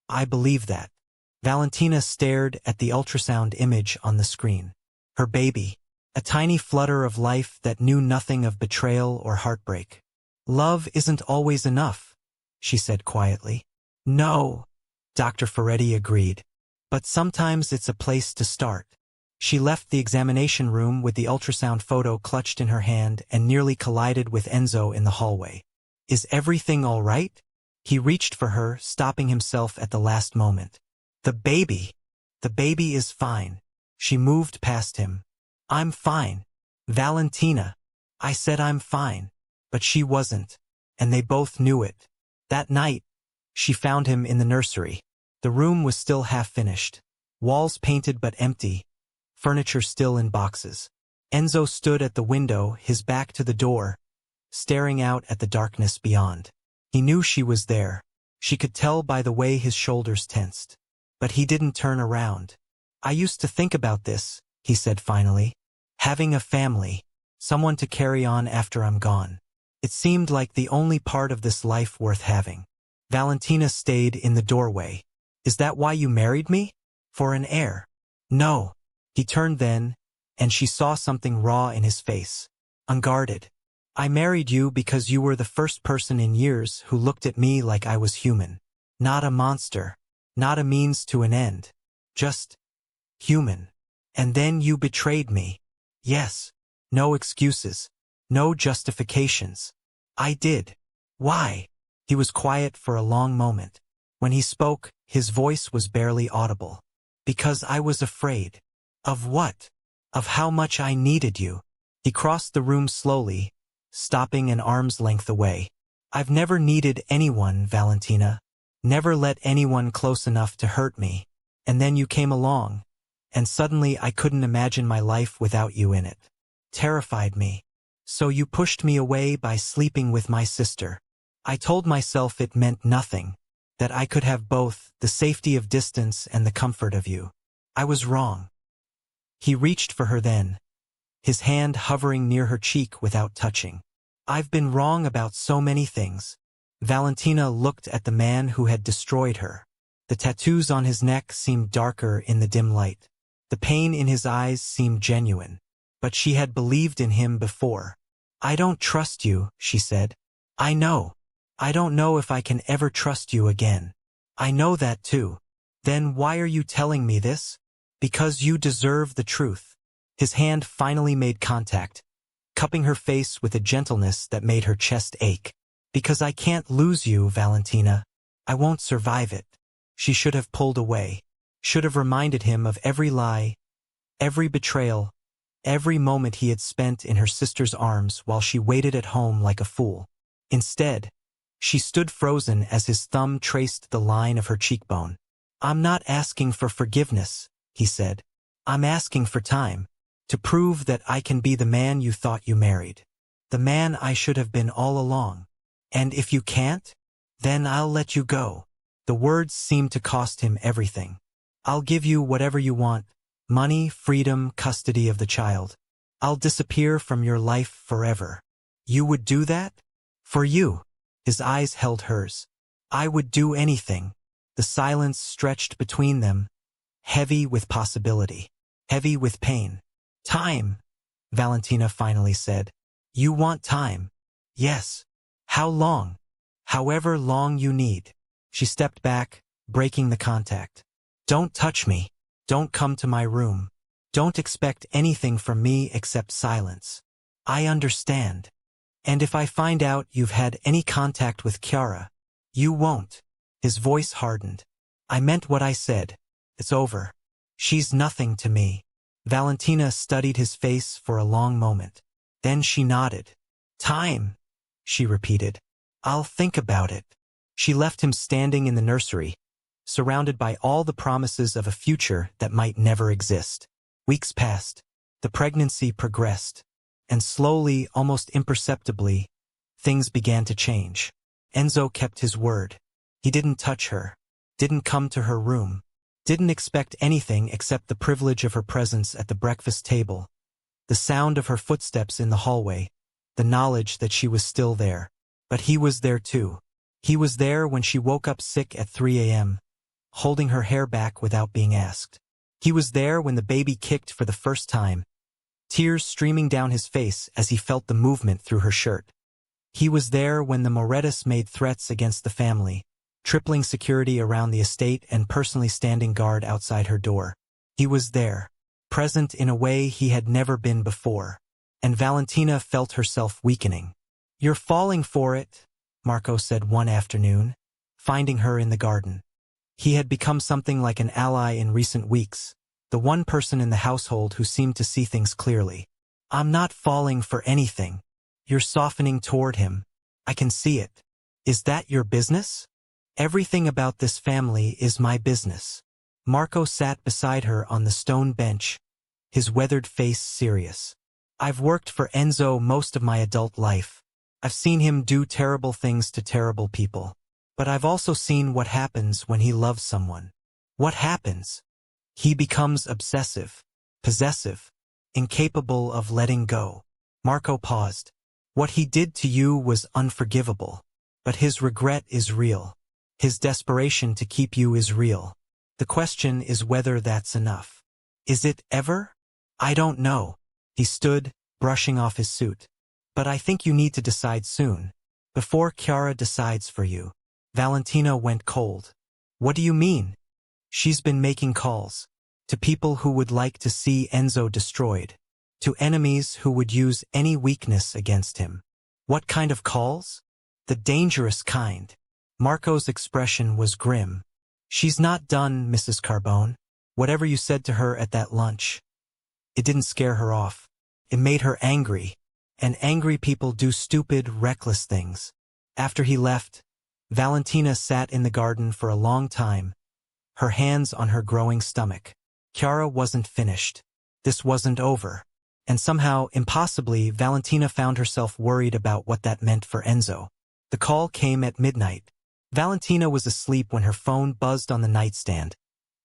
I believe that." Valentina stared at the ultrasound image on the screen. Her baby. A tiny flutter of life that knew nothing of betrayal or heartbreak. "Love isn't always enough," she said quietly. "No," Dr. Ferretti agreed. "But sometimes it's a place to start." She left the examination room with the ultrasound photo clutched in her hand and nearly collided with Enzo in the hallway. "Is everything all right?" He reached for her, stopping himself at the last moment. "The baby. The baby is fine." She moved past him. "I'm fine. Valentina." I said I'm fine. But she wasn't. And they both knew it. That night, she found him in the nursery. The room was still half finished. Walls painted but empty. Furniture still in boxes. Enzo stood at the window, his back to the door, staring out at the darkness beyond. He knew she was there. She could tell by the way his shoulders tensed. But he didn't turn around. "I used to think about this," he said finally. "Having a family. Someone to carry on after I'm gone. It seemed like the only part of this life worth having." Valentina stayed in the doorway. "Is that why you married me? For an heir?" "No." He turned then, and she saw something raw in his face. Unguarded. "I married you because you were the first person in years who looked at me like I was human. Not a monster. Not a means to an end. Just human. And then you betrayed me." "Yes. No excuses. No justifications. I did." "Why?" He was quiet for a long moment. When he spoke, his voice was barely audible. "Because I was afraid." "Of what?" "Of how much I needed you." He crossed the room slowly, stopping an arm's length away. "I've never needed anyone, Valentina. Never let anyone close enough to hurt me. And then you came along, and suddenly I couldn't imagine my life without you in it. Terrified me. So you pushed me away by sleeping with my sister. I told myself it meant nothing, that I could have both, the safety of distance and the comfort of you. I was wrong." He reached for her then, his hand hovering near her cheek without touching. "I've been wrong about so many things." Valentina looked at the man who had destroyed her. The tattoos on his neck seemed darker in the dim light. The pain in his eyes seemed genuine. But she had believed in him before. "I don't trust you," she said. "I know. I don't know if I can ever trust you again." "I know that too." "Then why are you telling me this?" "Because you deserve the truth." His hand finally made contact, cupping her face with a gentleness that made her chest ache. "Because I can't lose you, Valentina. I won't survive it." She should have pulled away, should have reminded him of every lie, every betrayal, every moment he had spent in her sister's arms while she waited at home like a fool. Instead, she stood frozen as his thumb traced the line of her cheekbone. "I'm not asking for forgiveness," he said. "I'm asking for time, to prove that I can be the man you thought you married. The man I should have been all along. And if you can't, then I'll let you go." The words seemed to cost him everything. "I'll give you whatever you want, money, freedom, custody of the child. I'll disappear from your life forever." "You would do that? For you?" His eyes held hers. "I would do anything." The silence stretched between them, heavy with possibility, heavy with pain. "Time," Valentina finally said. "You want time?" "Yes." "How long?" "However long you need." She stepped back, breaking the contact. "Don't touch me. Don't come to my room. Don't expect anything from me except silence. I understand. And if I find out you've had any contact with Chiara, you won't." His voice hardened. "I meant what I said. It's over. She's nothing to me." Valentina studied his face for a long moment. Then she nodded. "Time," she repeated. "I'll think about it." She left him standing in the nursery, surrounded by all the promises of a future that might never exist. Weeks passed. The pregnancy progressed. And slowly, almost imperceptibly, things began to change. Enzo kept his word. He didn't touch her, didn't come to her room, didn't expect anything except the privilege of her presence at the breakfast table, the sound of her footsteps in the hallway, the knowledge that she was still there. But he was there too. He was there when she woke up sick at 3 a.m., holding her hair back without being asked. He was there when the baby kicked for the first time, tears streaming down his face as he felt the movement through her shirt. He was there when the Morettas made threats against the family, tripling security around the estate and personally standing guard outside her door. He was there, present in a way he had never been before. And Valentina felt herself weakening. "You're falling for it," Marco said one afternoon, finding her in the garden. He had become something like an ally in recent weeks, the one person in the household who seemed to see things clearly. "I'm not falling for anything. You're softening toward him. I can see it. Is that your business?" "Everything about this family is my business." Marco sat beside her on the stone bench, his weathered face serious. "I've worked for Enzo most of my adult life. I've seen him do terrible things to terrible people. But I've also seen what happens when he loves someone." "What happens?" "He becomes obsessive, possessive, incapable of letting go." Marco paused. "What he did to you was unforgivable. But his regret is real. His desperation to keep you is real. The question is whether that's enough. Is it ever? I don't know." He stood, brushing off his suit. "But I think you need to decide soon, before Chiara decides for you." Valentina went cold. "What do you mean?" "She's been making calls. To people who would like to see Enzo destroyed. To enemies who would use any weakness against him." "What kind of calls?" "The dangerous kind." Marco's expression was grim. "She's not done, Mrs. Carbone. Whatever you said to her at that lunch. It didn't scare her off. It made her angry. And angry people do stupid, reckless things." After he left, Valentina sat in the garden for a long time, her hands on her growing stomach. Chiara wasn't finished. This wasn't over. And somehow, impossibly, Valentina found herself worried about what that meant for Enzo. The call came at midnight. Valentina was asleep when her phone buzzed on the nightstand.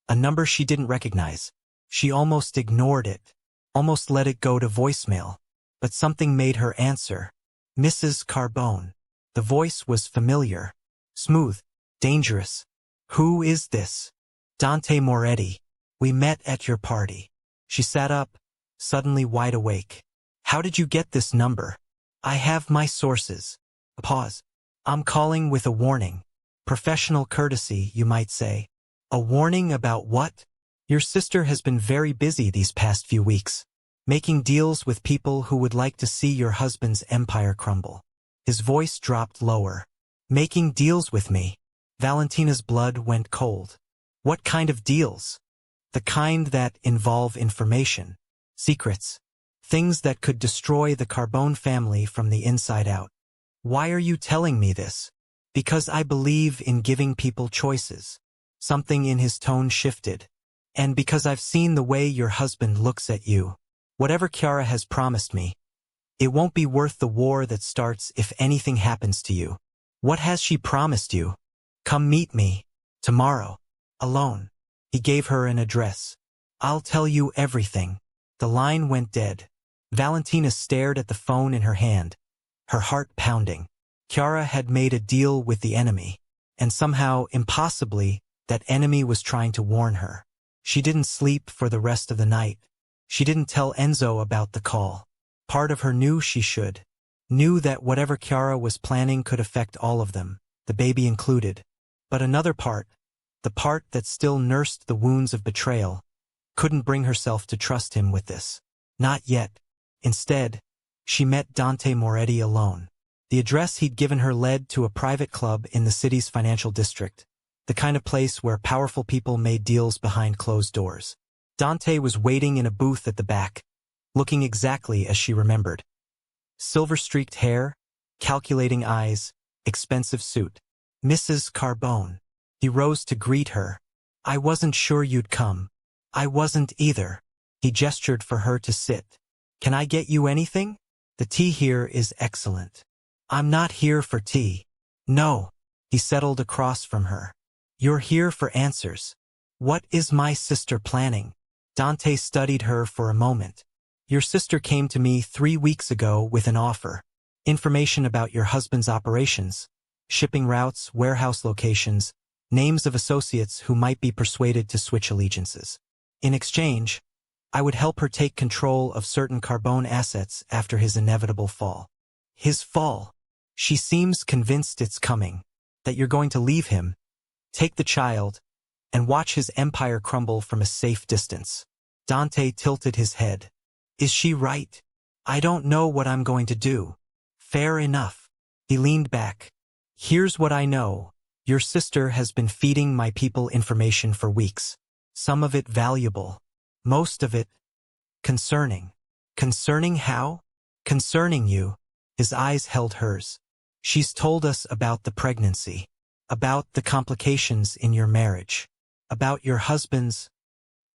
A number she didn't recognize. She almost ignored it, almost let it go to voicemail. But something made her answer. "Mrs. Carbone." The voice was familiar, smooth, dangerous. "Who is this?" "Dante Moretti. We met at your party." She sat up, suddenly wide awake. "How did you get this number?" "I have my sources." A pause. "I'm calling with a warning. Professional courtesy, you might say." "A warning about what?" "Your sister has been very busy these past few weeks, making deals with people who would like to see your husband's empire crumble." His voice dropped lower. "Making deals with me?" Valentina's blood went cold. "What kind of deals?" "The kind that involve information. Secrets. Things that could destroy the Carbone family from the inside out. Why are you telling me this? Because I believe in giving people choices. Something in his tone shifted. And because I've seen the way your husband looks at you. Whatever Chiara has promised me, it won't be worth the war that starts if anything happens to you. What has she promised you? Come meet me. Tomorrow. Alone. He gave her an address. I'll tell you everything. The line went dead. Valentina stared at the phone in her hand, her heart pounding. Chiara had made a deal with the enemy, and somehow, impossibly, that enemy was trying to warn her. She didn't sleep for the rest of the night. She didn't tell Enzo about the call. Part of her knew she should. Knew that whatever Chiara was planning could affect all of them, the baby included. But another part, the part that still nursed the wounds of betrayal, couldn't bring herself to trust him with this. Not yet. Instead, she met Dante Moretti alone. The address he'd given her led to a private club in the city's financial district, the kind of place where powerful people made deals behind closed doors. Dante was waiting in a booth at the back, looking exactly as she remembered. Silver-streaked hair, calculating eyes, expensive suit. Mrs. Carbone. He rose to greet her. I wasn't sure you'd come. I wasn't either. He gestured for her to sit. Can I get you anything? The tea here is excellent. I'm not here for tea. No. He settled across from her. You're here for answers. What is my sister planning? Dante studied her for a moment. Your sister came to me 3 weeks ago with an offer. Information about your husband's operations, shipping routes, warehouse locations, names of associates who might be persuaded to switch allegiances. In exchange, I would help her take control of certain Carbone assets after his inevitable fall. His fall. She seems convinced it's coming, that you're going to leave him, take the child, and watch his empire crumble from a safe distance. Dante tilted his head. Is she right? I don't know what I'm going to do. Fair enough. He leaned back. Here's what I know. Your sister has been feeding my people information for weeks. Some of it valuable. Most of it concerning. Concerning how? Concerning you. His eyes held hers. She's told us about the pregnancy. About the complications in your marriage. About your husband's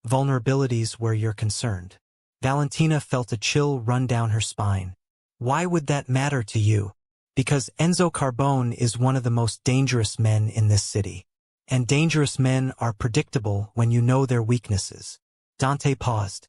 vulnerabilities where you're concerned. Valentina felt a chill run down her spine. Why would that matter to you? Because Enzo Carbone is one of the most dangerous men in this city. And dangerous men are predictable when you know their weaknesses. Dante paused.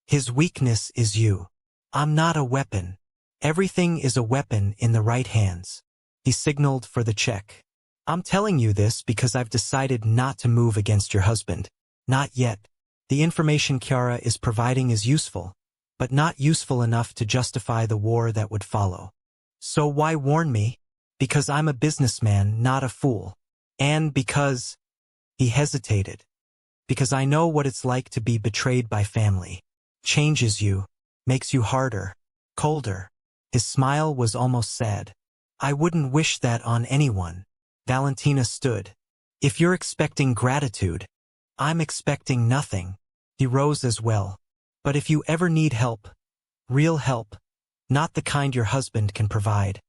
His weakness is you. I'm not a weapon. Everything is a weapon in the right hands. He signaled for the check. I'm telling you this because I've decided not to move against your husband. Not yet. The information Chiara is providing is useful, but not useful enough to justify the war that would follow. So why warn me? Because I'm a businessman, not a fool. And because... He hesitated. Because I know what it's like to be betrayed by family. Changes you, makes you harder, colder. His smile was almost sad. I wouldn't wish that on anyone. Valentina stood. If you're expecting gratitude, I'm expecting nothing. He rose as well. But if you ever need help, real help, not the kind your husband can provide,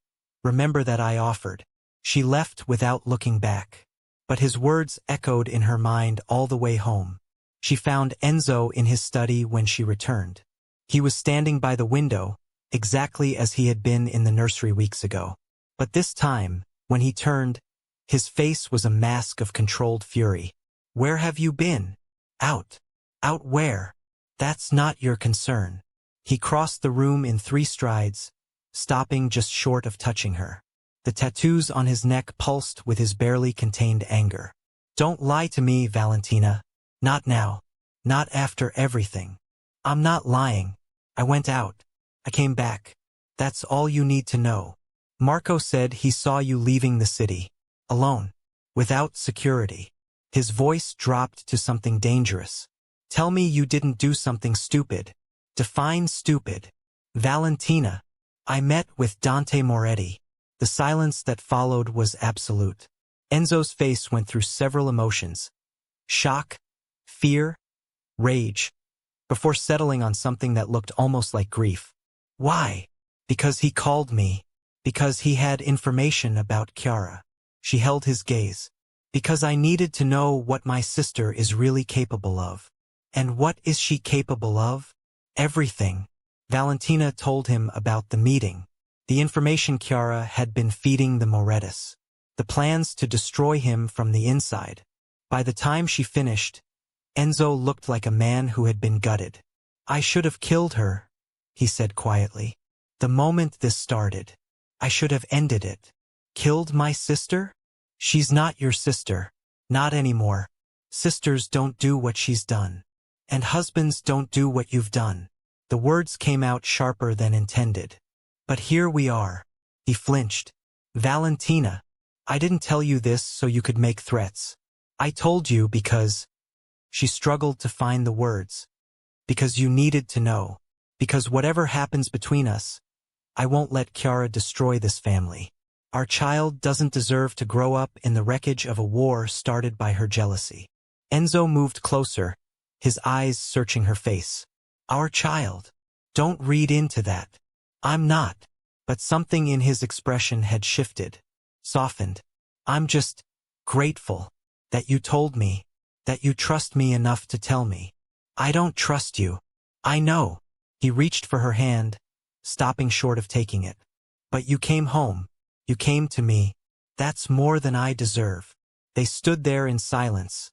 remember that I offered. She left without looking back. But his words echoed in her mind all the way home. She found Enzo in his study when she returned. He was standing by the window, exactly as he had been in the nursery weeks ago. But this time, when he turned, his face was a mask of controlled fury. Where have you been? Out. Out where? That's not your concern. He crossed the room in 3 strides, stopping just short of touching her. The tattoos on his neck pulsed with his barely contained anger. Don't lie to me, Valentina. Not now. Not after everything. I'm not lying. I went out. I came back. That's all you need to know. Marco said he saw you leaving the city. Alone. Without security. His voice dropped to something dangerous. Tell me you didn't do something stupid. Define stupid. Valentina. I met with Dante Moretti. The silence that followed was absolute. Enzo's face went through several emotions. Shock, fear, rage. before settling on something that looked almost like grief. Why? Because he called me. Because he had information about Chiara. She held his gaze. Because I needed to know what my sister is really capable of. And what is she capable of? Everything. Valentina told him about the meeting. The information Chiara had been feeding the Morettis. The plans to destroy him from the inside. By the time she finished, Enzo looked like a man who had been gutted. I should have killed her, he said quietly. The moment this started, I should have ended it. Killed my sister? She's not your sister. Not anymore. Sisters don't do what she's done. And husbands don't do what you've done. The words came out sharper than intended. But here we are. He flinched. Valentina, I didn't tell you this so you could make threats. I told you because... She struggled to find the words. Because you needed to know. Because whatever happens between us, I won't let Chiara destroy this family. Our child doesn't deserve to grow up in the wreckage of a war started by her jealousy. Enzo moved closer, his eyes searching her face. Our child. Don't read into that. I'm not. But something in his expression had shifted, softened. I'm just grateful that you told me, that you trust me enough to tell me. I don't trust you. I know. He reached for her hand, stopping short of taking it. But you came home. You came to me. That's more than I deserve. They stood there in silence,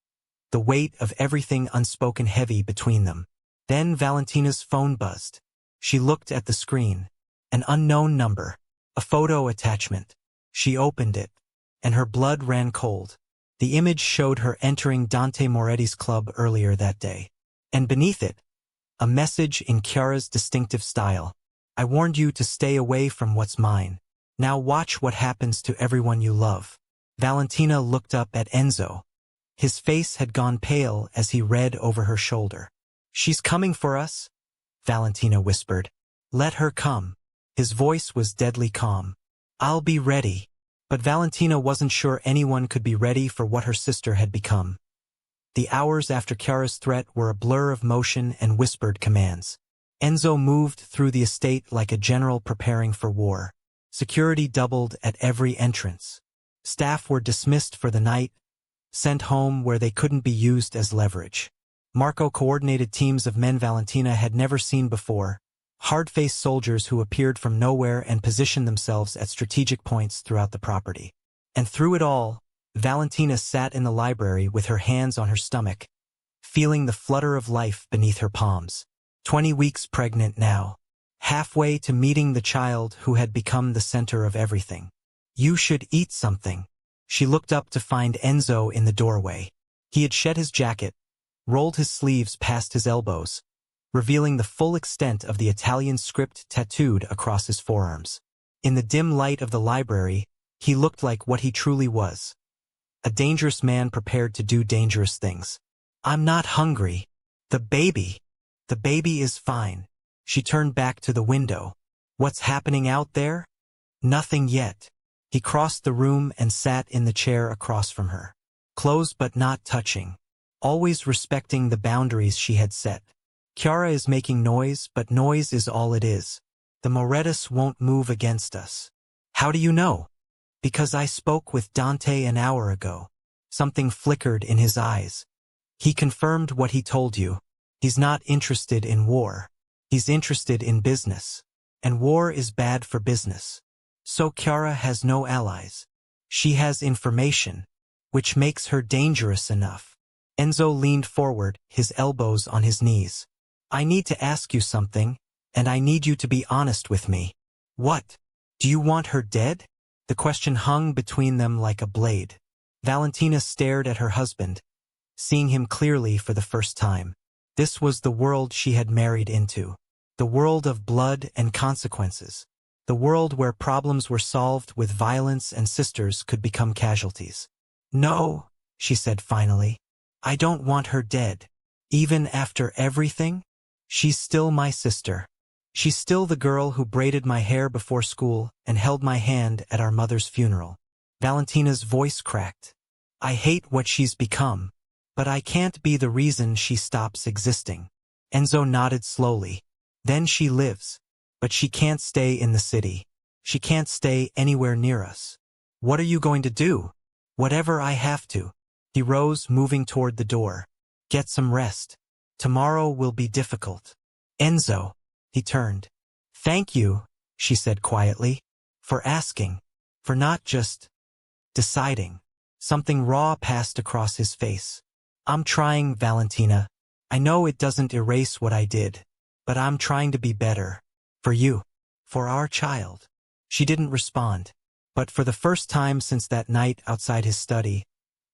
the weight of everything unspoken heavy between them. Then Valentina's phone buzzed. She looked at the screen. An unknown number. A photo attachment. She opened it, and her blood ran cold. The image showed her entering Dante Moretti's club earlier that day. And beneath it, a message in Chiara's distinctive style. I warned you to stay away from what's mine. Now watch what happens to everyone you love. Valentina looked up at Enzo. His face had gone pale as he read over her shoulder. She's coming for us, Valentina whispered. Let her come. His voice was deadly calm. I'll be ready. But Valentina wasn't sure anyone could be ready for what her sister had become. The hours after Chiara's threat were a blur of motion and whispered commands. Enzo moved through the estate like a general preparing for war. Security doubled at every entrance. Staff were dismissed for the night, sent home where they couldn't be used as leverage. Marco coordinated teams of men Valentina had never seen before, hard-faced soldiers who appeared from nowhere and positioned themselves at strategic points throughout the property. And through it all, Valentina sat in the library with her hands on her stomach, feeling the flutter of life beneath her palms. 20 weeks pregnant now, halfway to meeting the child who had become the center of everything. You should eat something. She looked up to find Enzo in the doorway. He had shed his jacket, rolled his sleeves past his elbows, revealing the full extent of the Italian script tattooed across his forearms. In the dim light of the library, he looked like what he truly was. A dangerous man prepared to do dangerous things. I'm not hungry. The baby is fine. She turned back to the window. What's happening out there? Nothing yet. He crossed the room and sat in the chair across from her. Close but not touching. Always respecting the boundaries she had set. Chiara is making noise, but noise is all it is. The Morettis won't move against us. How do you know? Because I spoke with Dante an hour ago. Something flickered in his eyes. He confirmed what he told you. He's not interested in war. He's interested in business. And war is bad for business. So Chiara has no allies. She has information, which makes her dangerous enough. Enzo leaned forward, his elbows on his knees. I need to ask you something, and I need you to be honest with me. What? Do you want her dead? The question hung between them like a blade. Valentina stared at her husband, seeing him clearly for the first time. This was the world she had married into. The world of blood and consequences. The world where problems were solved with violence and sisters could become casualties. No, she said finally. I don't want her dead. Even after everything? She's still my sister. She's still the girl who braided my hair before school and held my hand at our mother's funeral. Valentina's voice cracked. I hate what she's become, but I can't be the reason she stops existing. Enzo nodded slowly. Then she lives. But she can't stay in the city. She can't stay anywhere near us. What are you going to do? Whatever I have to. He rose, moving toward the door. Get some rest. Tomorrow will be difficult. Enzo. He turned. Thank you, she said quietly, for asking, for not just deciding. Something raw passed across his face. I'm trying, Valentina. I know it doesn't erase what I did, but I'm trying to be better. For you. For our child. She didn't respond. But for the first time since that night outside his study,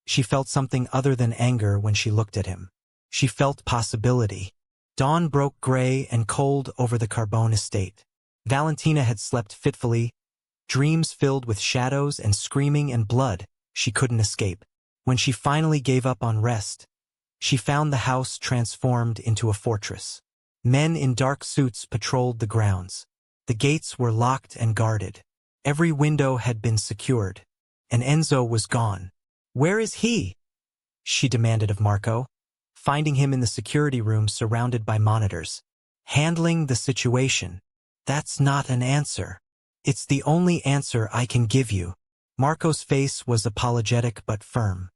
she felt something other than anger when she looked at him. She felt possibility. Dawn broke gray and cold over the Carbone estate. Valentina had slept fitfully, dreams filled with shadows and screaming and blood she couldn't escape. When she finally gave up on rest, she found the house transformed into a fortress. Men in dark suits patrolled the grounds. The gates were locked and guarded. Every window had been secured. And Enzo was gone. Where is he? She demanded of Marco, finding him in the security room surrounded by monitors. Handling the situation. That's not an answer. It's the only answer I can give you. Marco's face was apologetic but firm.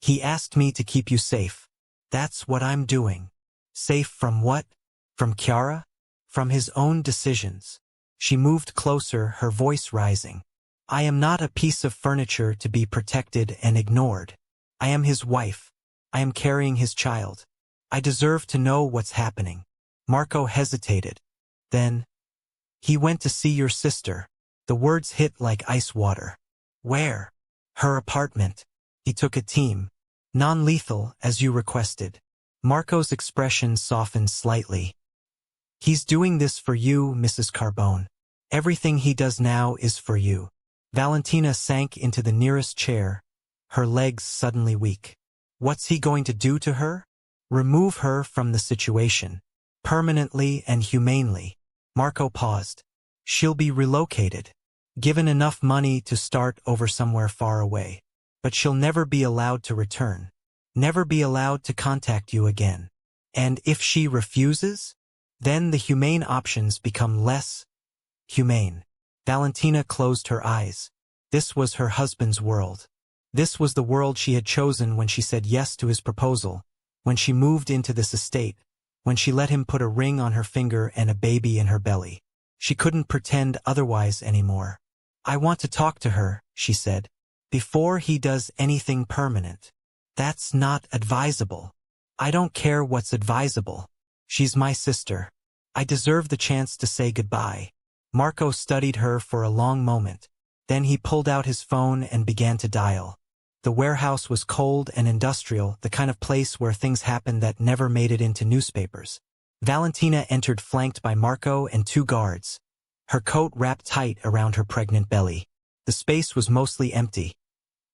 He asked me to keep you safe. That's what I'm doing. Safe from what? From Chiara? From his own decisions. She moved closer, her voice rising. I am not a piece of furniture to be protected and ignored. I am his wife. I am carrying his child. I deserve to know what's happening. Marco hesitated. Then, he went to see your sister. The words hit like ice water. Where? Her apartment. He took a team. Non-lethal, as you requested. Marco's expression softened slightly. He's doing this for you, Mrs. Carbone. Everything he does now is for you. Valentina sank into the nearest chair, her legs suddenly weak. What's he going to do to her? Remove her from the situation. Permanently and humanely. Marco paused. She'll be relocated. Given enough money to start over somewhere far away. But she'll never be allowed to return. Never be allowed to contact you again. And if she refuses? Then the humane options become less humane. Valentina closed her eyes. This was her husband's world. This was the world she had chosen when she said yes to his proposal, when she moved into this estate, when she let him put a ring on her finger and a baby in her belly. She couldn't pretend otherwise anymore. I want to talk to her, she said, before he does anything permanent. That's not advisable. I don't care what's advisable. She's my sister. I deserve the chance to say goodbye. Marco studied her for a long moment. Then he pulled out his phone and began to dial. The warehouse was cold and industrial, the kind of place where things happened that never made it into newspapers. Valentina entered flanked by Marco and 2 guards. Her coat wrapped tight around her pregnant belly. The space was mostly empty.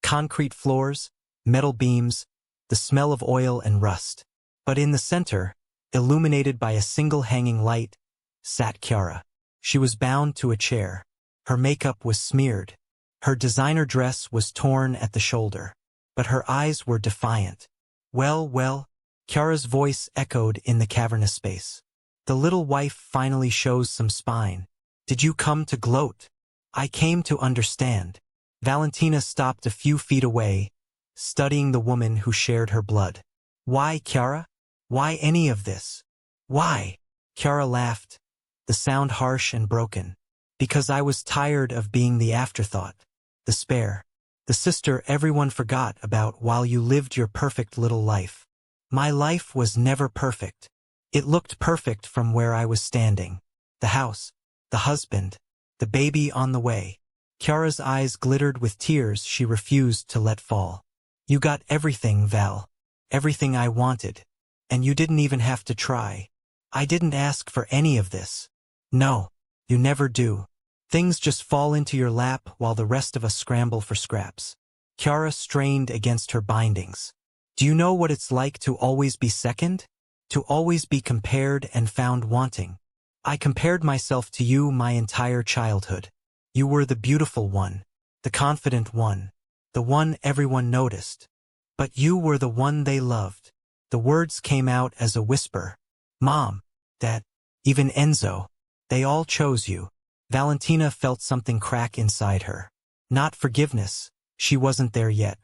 Concrete floors, metal beams, the smell of oil and rust. But in the center, illuminated by a single hanging light, sat Chiara. She was bound to a chair. Her makeup was smeared. Her designer dress was torn at the shoulder. But her eyes were defiant. Well, Chiara's voice echoed in the cavernous space. The little wife finally shows some spine. Did you come to gloat? I came to understand. Valentina stopped a few feet away, studying the woman who shared her blood. Why, Chiara? Why any of this? Why? Chiara laughed, the sound harsh and broken. Because I was tired of being the afterthought, the spare, the sister everyone forgot about while you lived your perfect little life. My life was never perfect. It looked perfect from where I was standing. The house, the husband, the baby on the way. Chiara's eyes glittered with tears she refused to let fall. You got everything, Val. Everything I wanted. And you didn't even have to try. I didn't ask for any of this. No, you never do. Things just fall into your lap while the rest of us scramble for scraps. Chiara strained against her bindings. Do you know what it's like to always be second? To always be compared and found wanting? I compared myself to you my entire childhood. You were the beautiful one, the confident one, the one everyone noticed. But you were the one they loved. The words came out as a whisper. Mom, Dad, even Enzo. They all chose you. Valentina felt something crack inside her. Not forgiveness, she wasn't there yet,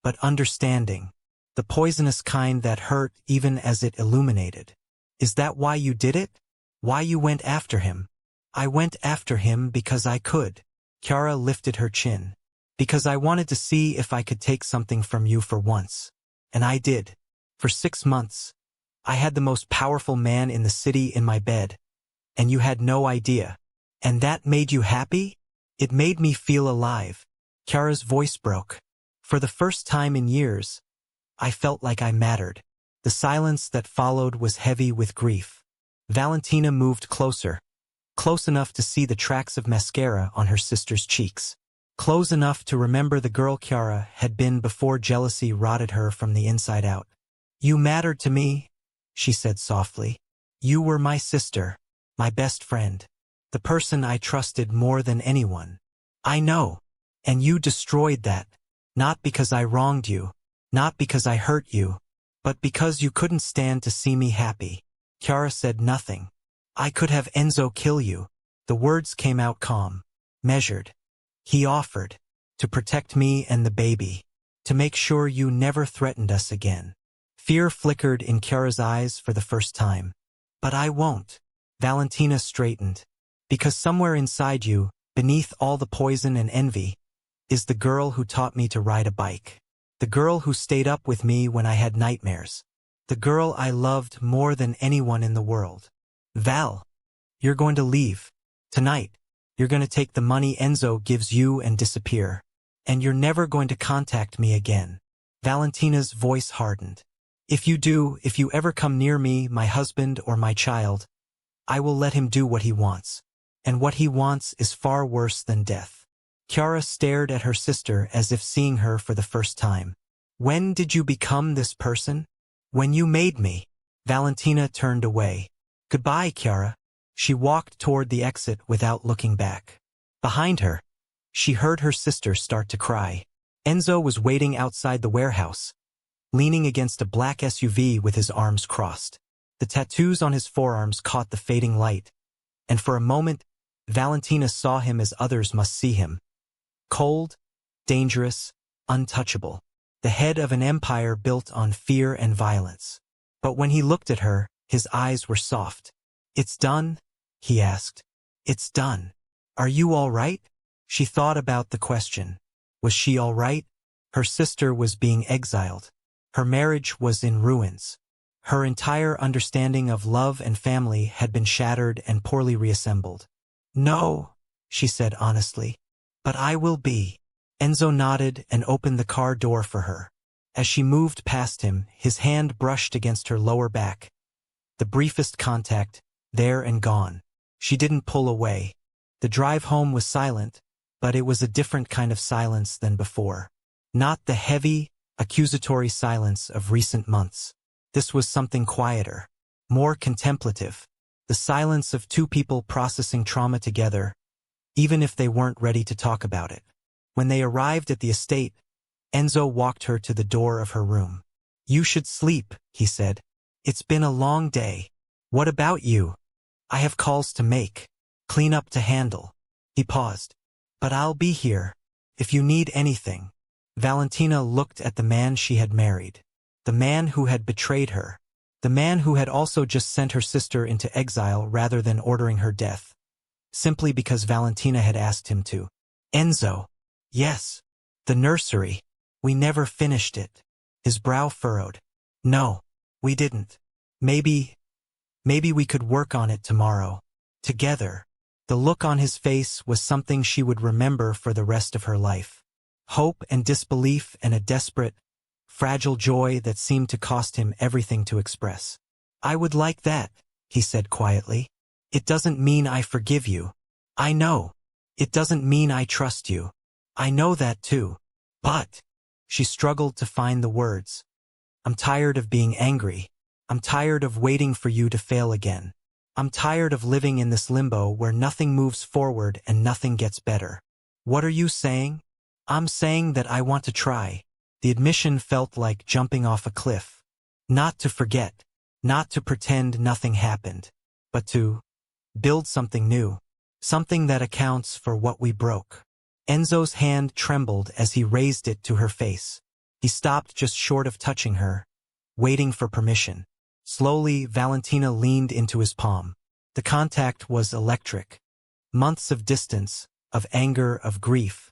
but understanding. The poisonous kind that hurt even as it illuminated. Is that why you did it? Why you went after him? I went after him because I could. Chiara lifted her chin. Because I wanted to see if I could take something from you for once. And I did. For 6 months. I had the most powerful man in the city in my bed. And you had no idea. And that made you happy? It made me feel alive. Chiara's voice broke. For the first time in years, I felt like I mattered. The silence that followed was heavy with grief. Valentina moved closer. Close enough to see the tracks of mascara on her sister's cheeks. Close enough to remember the girl Chiara had been before jealousy rotted her from the inside out. You mattered to me, she said softly. You were my sister, my best friend, the person I trusted more than anyone. I know. And you destroyed that. Not because I wronged you, not because I hurt you, but because you couldn't stand to see me happy. Chiara said nothing. I could have Enzo kill you. The words came out calm, measured. He offered to protect me and the baby, to make sure you never threatened us again. Fear flickered in Chiara's eyes for the first time. But I won't. Valentina straightened. Because somewhere inside you, beneath all the poison and envy, is the girl who taught me to ride a bike. The girl who stayed up with me when I had nightmares. The girl I loved more than anyone in the world. Val, you're going to leave. Tonight. You're going to take the money Enzo gives you and disappear. And you're never going to contact me again. Valentina's voice hardened. If you do, if you ever come near me, my husband or my child, I will let him do what he wants. And what he wants is far worse than death. Chiara stared at her sister as if seeing her for the first time. When did you become this person? When you made me. Valentina turned away. Goodbye, Chiara. She walked toward the exit without looking back. Behind her, she heard her sister start to cry. Enzo was waiting outside the warehouse, leaning against a black SUV with his arms crossed. The tattoos on his forearms caught the fading light, and for a moment, Valentina saw him as others must see him. Cold, dangerous, untouchable. The head of an empire built on fear and violence. But when he looked at her, his eyes were soft. It's done? He asked. It's done. Are you all right? She thought about the question. Was she all right? Her sister was being exiled. Her marriage was in ruins. Her entire understanding of love and family had been shattered and poorly reassembled. No, she said honestly. But I will be. Enzo nodded and opened the car door for her. As she moved past him, his hand brushed against her lower back. The briefest contact, there and gone. She didn't pull away. The drive home was silent, but it was a different kind of silence than before. Not the heavy, accusatory silence of recent months. This was something quieter, more contemplative. The silence of two people processing trauma together, even if they weren't ready to talk about it. When they arrived at the estate, Enzo walked her to the door of her room. You should sleep, he said. It's been a long day. What about you? I have calls to make, clean up to handle. He paused. But I'll be here, if you need anything. Valentina looked at the man she had married. The man who had betrayed her. The man who had also just sent her sister into exile rather than ordering her death. Simply because Valentina had asked him to. Enzo. Yes. The nursery. We never finished it. His brow furrowed. No, we didn't. Maybe we could work on it tomorrow. Together. The look on his face was something she would remember for the rest of her life. Hope and disbelief and a desperate, fragile joy that seemed to cost him everything to express. I would like that, he said quietly. It doesn't mean I forgive you. I know. It doesn't mean I trust you. I know that too. But, she struggled to find the words. I'm tired of being angry. I'm tired of waiting for you to fail again. I'm tired of living in this limbo where nothing moves forward and nothing gets better. What are you saying? I'm saying that I want to try. The admission felt like jumping off a cliff. Not to forget. Not to pretend nothing happened, but to build something new, something that accounts for what we broke. Enzo's hand trembled as he raised it to her face. He stopped just short of touching her, waiting for permission. Slowly, Valentina leaned into his palm. The contact was electric. Months of distance, of anger, of grief.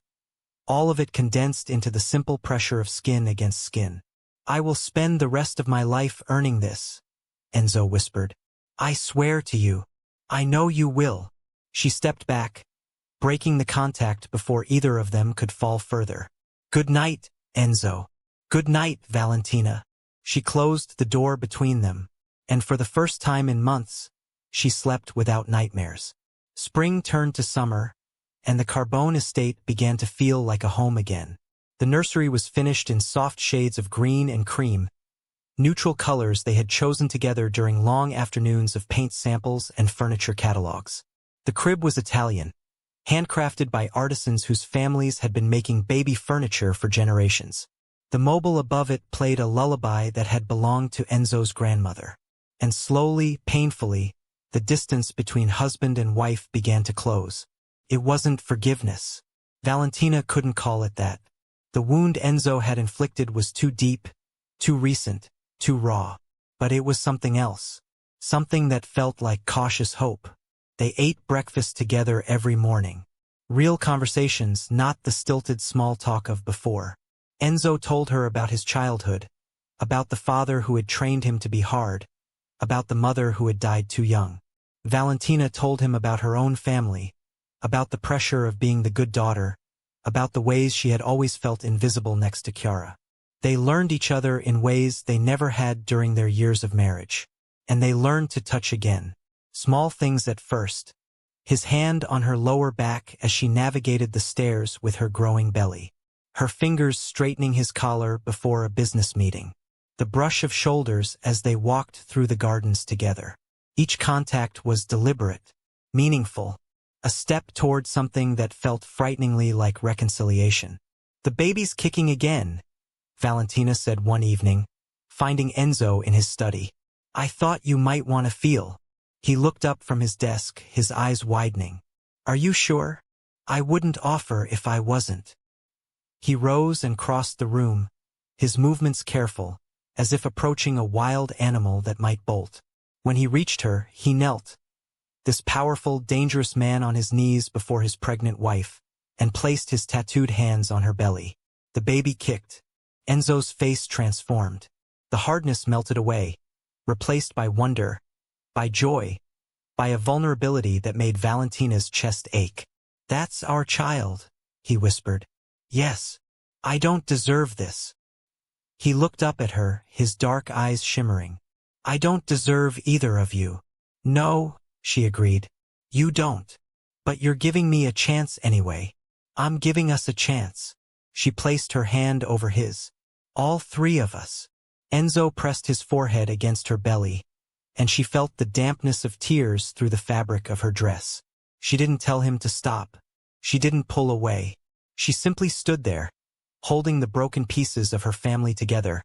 All of it condensed into the simple pressure of skin against skin. "I will spend the rest of my life earning this," Enzo whispered. "I swear to you. I know you will." She stepped back, breaking the contact before either of them could fall further. "Good night, Enzo. Good night, Valentina." She closed the door between them, and for the first time in months, she slept without nightmares. Spring turned to summer, and the Carbone estate began to feel like a home again. The nursery was finished in soft shades of green and cream, neutral colors they had chosen together during long afternoons of paint samples and furniture catalogs. The crib was Italian, handcrafted by artisans whose families had been making baby furniture for generations. The mobile above it played a lullaby that had belonged to Enzo's grandmother. And slowly, painfully, the distance between husband and wife began to close. It wasn't forgiveness. Valentina couldn't call it that. The wound Enzo had inflicted was too deep, too recent, too raw. But it was something else. Something that felt like cautious hope. They ate breakfast together every morning. Real conversations, not the stilted small talk of before. Enzo told her about his childhood, about the father who had trained him to be hard, about the mother who had died too young. Valentina told him about her own family, about the pressure of being the good daughter, about the ways she had always felt invisible next to Chiara. They learned each other in ways they never had during their years of marriage. And they learned to touch again. Small things at first. His hand on her lower back as she navigated the stairs with her growing belly. Her fingers straightening his collar before a business meeting. The brush of shoulders as they walked through the gardens together. Each contact was deliberate, meaningful, a step toward something that felt frighteningly like reconciliation. "The baby's kicking again," Valentina said one evening, finding Enzo in his study. "I thought you might want to feel." He looked up from his desk, his eyes widening. "Are you sure? I wouldn't offer if I wasn't." He rose and crossed the room, his movements careful, as if approaching a wild animal that might bolt. When he reached her, he knelt, this powerful, dangerous man on his knees before his pregnant wife, and placed his tattooed hands on her belly. The baby kicked. Enzo's face transformed. The hardness melted away, replaced by wonder, by joy, by a vulnerability that made Valentina's chest ache. "That's our child," he whispered. "Yes. I don't deserve this." He looked up at her, his dark eyes shimmering. "I don't deserve either of you." "No," she agreed. "You don't. But you're giving me a chance anyway. I'm giving us a chance." She placed her hand over his. "All three of us." Enzo pressed his forehead against her belly, and she felt the dampness of tears through the fabric of her dress. She didn't tell him to stop. She didn't pull away. She simply stood there, holding the broken pieces of her family together,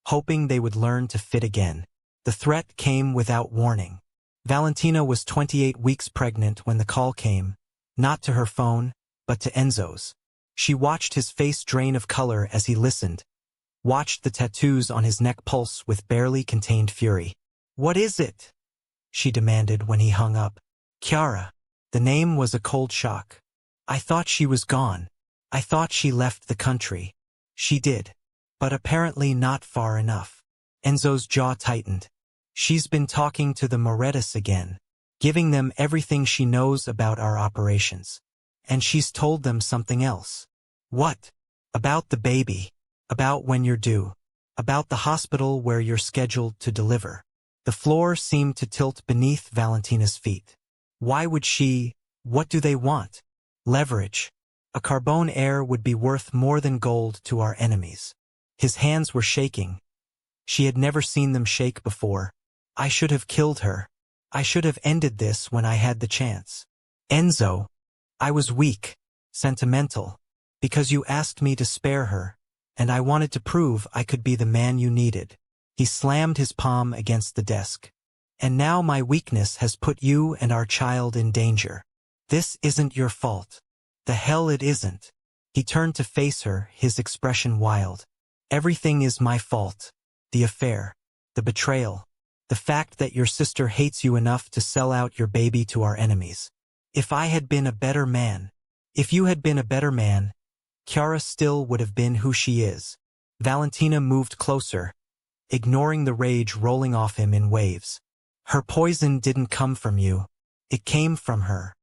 hoping they would learn to fit again. The threat came without warning. Valentina was 28 weeks pregnant when the call came, not to her phone, but to Enzo's. She watched his face drain of color as he listened, watched the tattoos on his neck pulse with barely contained fury. "What is it?" she demanded when he hung up. "Chiara." The name was a cold shock. "I thought she was gone. I thought she left the country." "She did. But apparently not far enough." Enzo's jaw tightened. "She's been talking to the Morettas again, giving them everything she knows about our operations. And she's told them something else." "What?" "About the baby. About when you're due. About the hospital where you're scheduled to deliver." The floor seemed to tilt beneath Valentina's feet. Why would she? What do they want? Leverage. A Carbone heir would be worth more than gold to our enemies. His hands were shaking. She had never seen them shake before. "I should have killed her. I should have ended this when I had the chance. Enzo, I was weak, sentimental, because you asked me to spare her, and I wanted to prove I could be the man you needed. He slammed his palm against the desk. And now my weakness has put you and our child in danger. This isn't your fault. The hell it isn't. He turned to face her, his expression wild. Everything is my fault. The affair. The betrayal. The fact that your sister hates you enough to sell out your baby to our enemies. If I had been a better man. If you had been a better man, Chiara still would have been who she is. Valentina moved closer, ignoring the rage rolling off him in waves. Her poison didn't come from you. It came from her.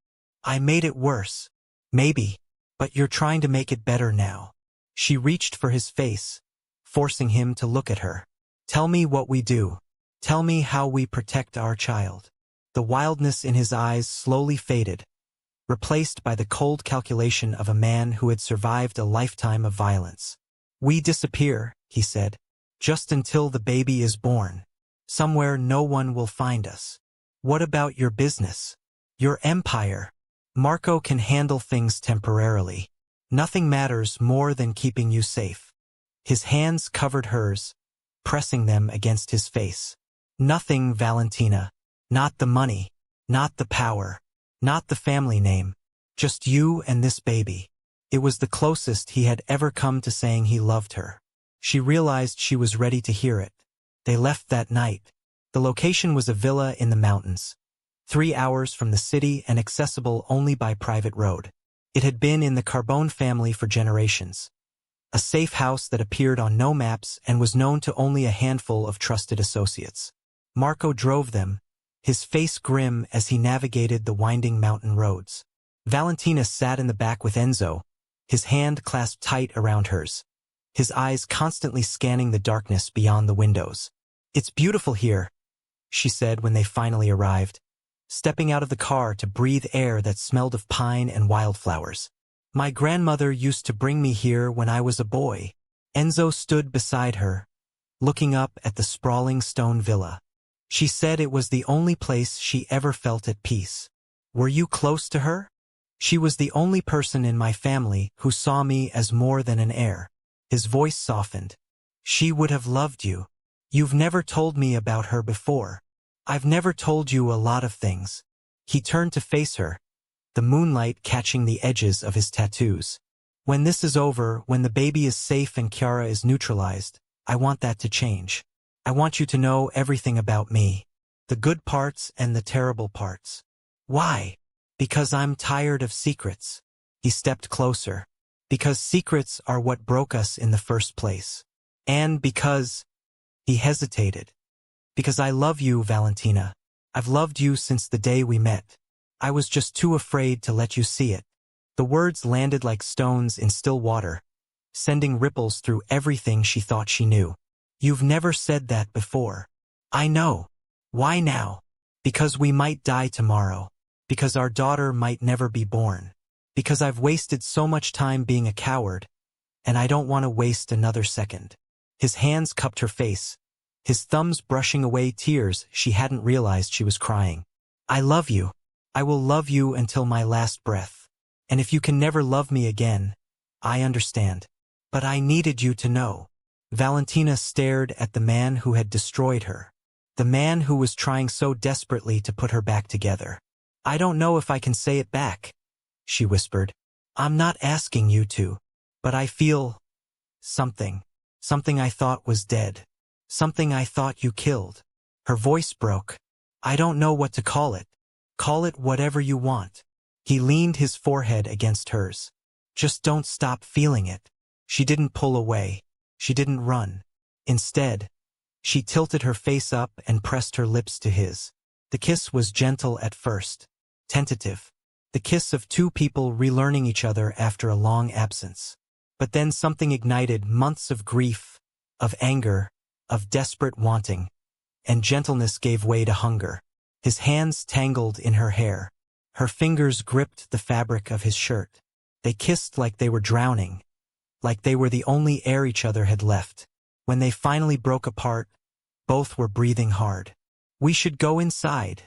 I made it worse. Maybe. But you're trying to make it better now. She reached for his face, forcing him to look at her. Tell me what we do. Tell me how we protect our child. The wildness in his eyes slowly faded, replaced by the cold calculation of a man who had survived a lifetime of violence. We disappear, he said, just until the baby is born. Somewhere no one will find us. What about your business? Your empire? Marco can handle things temporarily. Nothing matters more than keeping you safe. His hands covered hers, pressing them against his face. Nothing, Valentina. Not the money. Not the power. Not the family name. Just you and this baby. It was the closest he had ever come to saying he loved her. She realized she was ready to hear it. They left that night. The location was a villa in the mountains, 3 hours from the city and accessible only by private road. It had been in the Carbone family for generations. A safe house that appeared on no maps and was known to only a handful of trusted associates. Marco drove them, his face grim as he navigated the winding mountain roads. Valentina sat in the back with Enzo, his hand clasped tight around hers, his eyes constantly scanning the darkness beyond the windows. It's beautiful here, she said when they finally arrived, stepping out of the car to breathe air that smelled of pine and wildflowers. My grandmother used to bring me here when I was a boy. Enzo stood beside her, looking up at the sprawling stone villa. She said it was the only place she ever felt at peace. Were you close to her? She was the only person in my family who saw me as more than an heir. His voice softened. She would have loved you. You've never told me about her before. I've never told you a lot of things. He turned to face her, the moonlight catching the edges of his tattoos. When this is over, when the baby is safe and Chiara is neutralized, I want that to change. I want you to know everything about me. The good parts and the terrible parts. Why? Because I'm tired of secrets. He stepped closer. Because secrets are what broke us in the first place. And because... He hesitated. Because I love you, Valentina. I've loved you since the day we met. I was just too afraid to let you see it. The words landed like stones in still water, sending ripples through everything she thought she knew. You've never said that before. I know. Why now? Because we might die tomorrow. Because our daughter might never be born. Because I've wasted so much time being a coward, and I don't want to waste another second. His hands cupped her face, his thumbs brushing away tears she hadn't realized she was crying. I love you. I will love you until my last breath. And if you can never love me again, I understand. But I needed you to know. Valentina stared at the man who had destroyed her. The man who was trying so desperately to put her back together. I don't know if I can say it back, she whispered. I'm not asking you to, but I feel something. Something I thought was dead. Something I thought you killed. Her voice broke. I don't know what to call it. Call it whatever you want. He leaned his forehead against hers. Just don't stop feeling it. She didn't pull away. She didn't run. Instead, she tilted her face up and pressed her lips to his. The kiss was gentle at first, tentative. The kiss of two people relearning each other after a long absence. But then something ignited months of grief, of anger, of desperate wanting, and gentleness gave way to hunger. His hands tangled in her hair. Her fingers gripped the fabric of his shirt. They kissed like they were drowning, like they were the only air each other had left. When they finally broke apart, both were breathing hard. We should go inside,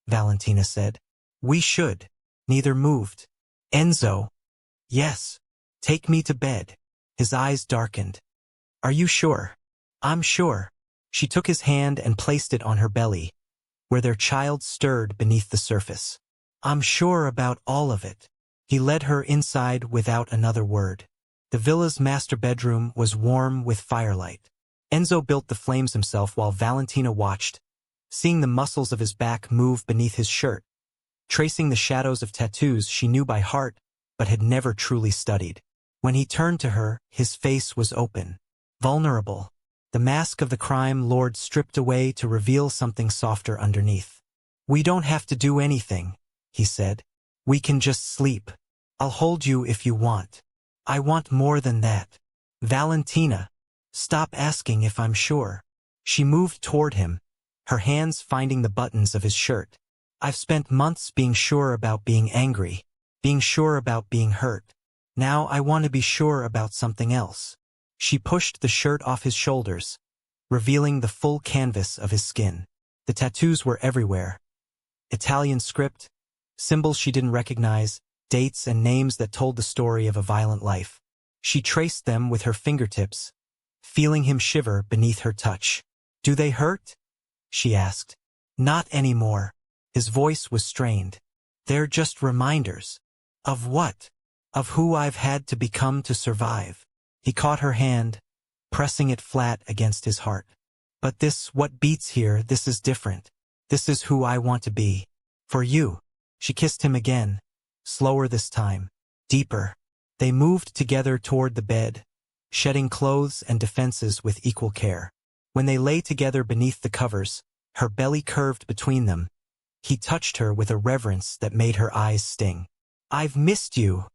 Valentina said. We should. Neither moved. Enzo. Yes. Take me to bed. His eyes darkened. Are you sure? I'm sure. She took his hand and placed it on her belly, where their child stirred beneath the surface. "I'm sure about all of it." He led her inside without another word. The villa's master bedroom was warm with firelight. Enzo built the flames himself while Valentina watched, seeing the muscles of his back move beneath his shirt, tracing the shadows of tattoos she knew by heart but had never truly studied. When he turned to her, his face was open, vulnerable, the mask of the crime lord stripped away to reveal something softer underneath. "We don't have to do anything," he said. "We can just sleep. I'll hold you if you want. I want more than that." "Valentina, stop asking if I'm sure." She moved toward him, her hands finding the buttons of his shirt. "I've spent months being sure about being angry, being sure about being hurt. Now I want to be sure about something else." She pushed the shirt off his shoulders, revealing the full canvas of his skin. The tattoos were everywhere. Italian script, symbols she didn't recognize, dates and names that told the story of a violent life. She traced them with her fingertips, feeling him shiver beneath her touch. "Do they hurt?" she asked. "Not anymore." His voice was strained. "They're just reminders." "Of what?" "Of who I've had to become to survive." He caught her hand, pressing it flat against his heart. "But what beats here, this is different. This is who I want to be. For you." She kissed him again, slower this time, deeper. They moved together toward the bed, shedding clothes and defenses with equal care. When they lay together beneath the covers, her belly curved between them, he touched her with a reverence that made her eyes sting. "I've missed you,"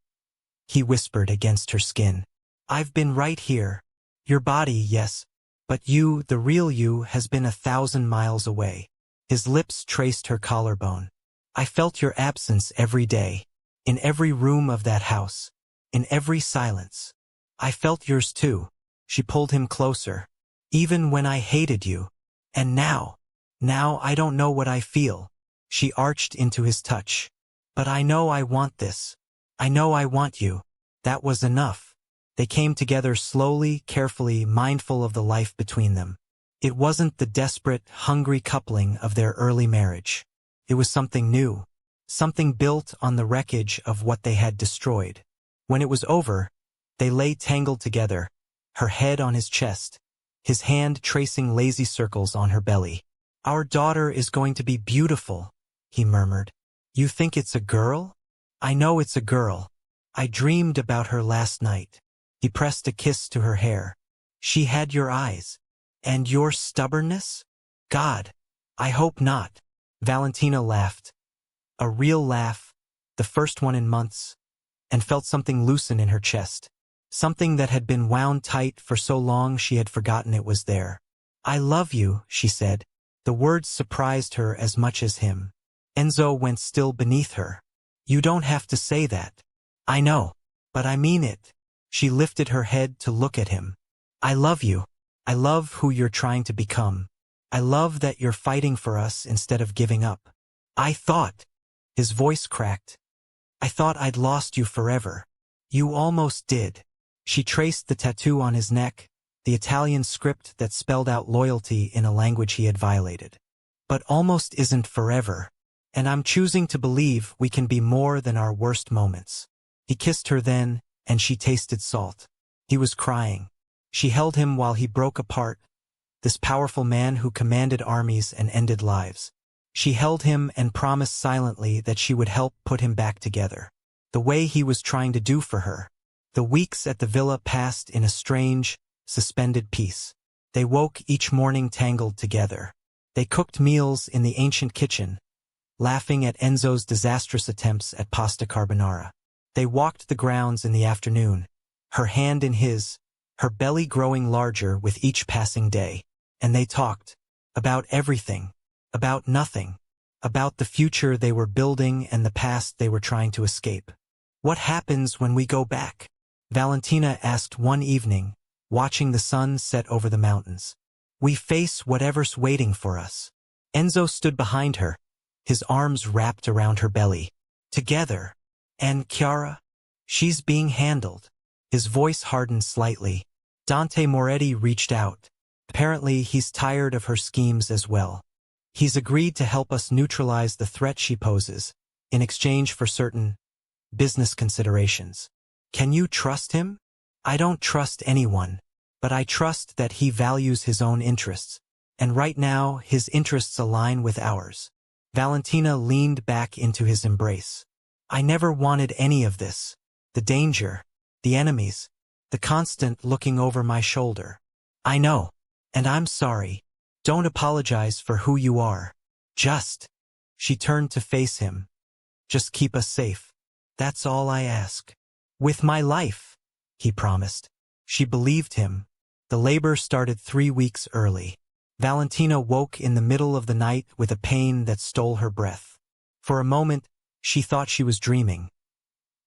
he whispered against her skin. "I've been right here. Your body, yes, but you, the real you, has been 1,000 miles away." His lips traced her collarbone. "I felt your absence every day, in every room of that house, in every silence. I felt yours too." She pulled him closer. "Even when I hated you. And now I don't know what I feel." She arched into his touch. "But I know I want this. I know I want you." That was enough. They came together slowly, carefully, mindful of the life between them. It wasn't the desperate, hungry coupling of their early marriage. It was something new, something built on the wreckage of what they had destroyed. When it was over, they lay tangled together, her head on his chest, his hand tracing lazy circles on her belly. "Our daughter is going to be beautiful," he murmured. "You think it's a girl?" "I know it's a girl. I dreamed about her last night." He pressed a kiss to her hair. "She had your eyes. And your stubbornness? God, I hope not." Valentina laughed. A real laugh, the first one in months, and felt something loosen in her chest. Something that had been wound tight for so long she had forgotten it was there. "I love you," she said. The words surprised her as much as him. Enzo went still beneath her. "You don't have to say that." "I know, but I mean it." She lifted her head to look at him. "I love you. I love who you're trying to become. I love that you're fighting for us instead of giving up. I thought," his voice cracked, "I thought I'd lost you forever." "You almost did." She traced the tattoo on his neck, the Italian script that spelled out loyalty in a language he had violated. "But almost isn't forever. And I'm choosing to believe we can be more than our worst moments." He kissed her then, and she tasted salt. He was crying. She held him while he broke apart, this powerful man who commanded armies and ended lives. She held him and promised silently that she would help put him back together, the way he was trying to do for her. The weeks at the villa passed in a strange, suspended peace. They woke each morning tangled together. They cooked meals in the ancient kitchen, laughing at Enzo's disastrous attempts at pasta carbonara. They walked the grounds in the afternoon, her hand in his, her belly growing larger with each passing day. And they talked. About everything. About nothing. About the future they were building and the past they were trying to escape. "What happens when we go back?" Valentina asked one evening, watching the sun set over the mountains. "We face whatever's waiting for us." Enzo stood behind her, his arms wrapped around her belly. "Together. And Chiara? She's being handled." His voice hardened slightly. Dante Moretti reached out, Apparently, he's tired of her schemes as well. He's agreed to help us neutralize the threat she poses, in exchange for certain business considerations. Can you trust him? I don't trust anyone, but I trust that he values his own interests, and right now his interests align with ours. Valentina leaned back into his embrace. I never wanted any of this. The danger, the enemies, the constant looking over my shoulder. I know, and I'm sorry. Don't apologize for who you are. She turned to face him. Just keep us safe. That's all I ask. With my life, he promised. She believed him. The labor started 3 weeks early. Valentina woke in the middle of the night with a pain that stole her breath. For a moment, she thought she was dreaming.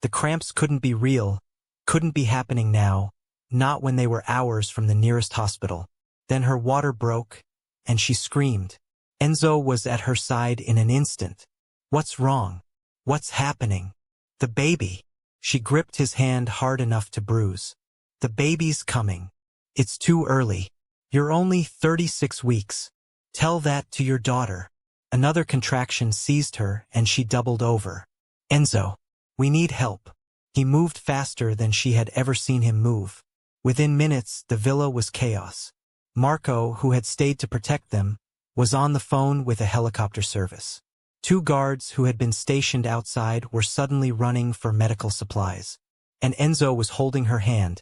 The cramps couldn't be real, couldn't be happening now, not when they were hours from the nearest hospital. Then her water broke, and she screamed. Enzo was at her side in an instant. What's wrong? What's happening? The baby. She gripped his hand hard enough to bruise. The baby's coming. It's too early. You're only 36 weeks. Tell that to your daughter. Another contraction seized her and she doubled over. Enzo, we need help. He moved faster than she had ever seen him move. Within minutes, the villa was chaos. Marco, who had stayed to protect them, was on the phone with a helicopter service. 2 guards who had been stationed outside were suddenly running for medical supplies. And Enzo was holding her hand,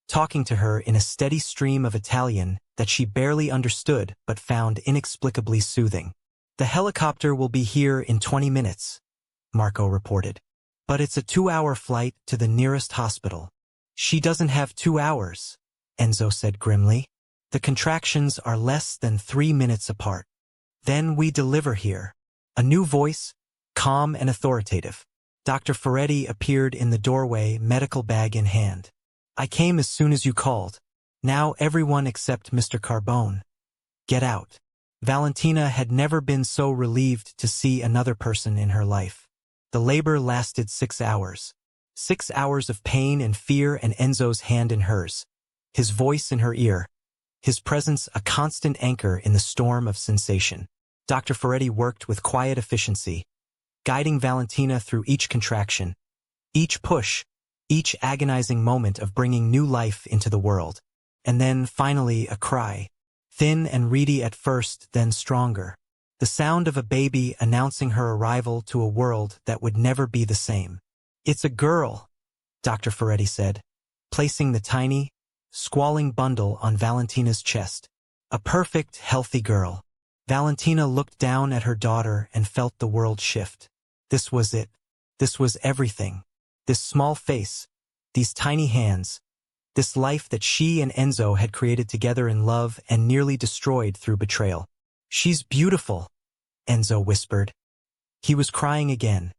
talking to her in a steady stream of Italian that she barely understood but found inexplicably soothing. The helicopter will be here in 20 minutes, Marco reported. But it's a 2-hour flight to the nearest hospital. She doesn't have 2 hours, Enzo said grimly. The contractions are less than 3 minutes apart. Then we deliver here. A new voice, calm and authoritative. Dr. Ferretti appeared in the doorway, medical bag in hand. I came as soon as you called. Now everyone except Mr. Carbone. Get out. Valentina had never been so relieved to see another person in her life. The labor lasted 6 hours. 6 hours of pain and fear, and Enzo's hand in hers. His voice in her ear. His presence a constant anchor in the storm of sensation. Dr. Ferretti worked with quiet efficiency, guiding Valentina through each contraction, each push, each agonizing moment of bringing new life into the world. And then, finally, a cry. Thin and reedy at first, then stronger. The sound of a baby announcing her arrival to a world that would never be the same. It's a girl, Dr. Ferretti said, placing the tiny, squalling bundle on Valentina's chest. A perfect, healthy girl. Valentina looked down at her daughter and felt the world shift. This was it. This was everything. This small face, these tiny hands, this life that she and Enzo had created together in love and nearly destroyed through betrayal. She's beautiful, Enzo whispered. He was crying again,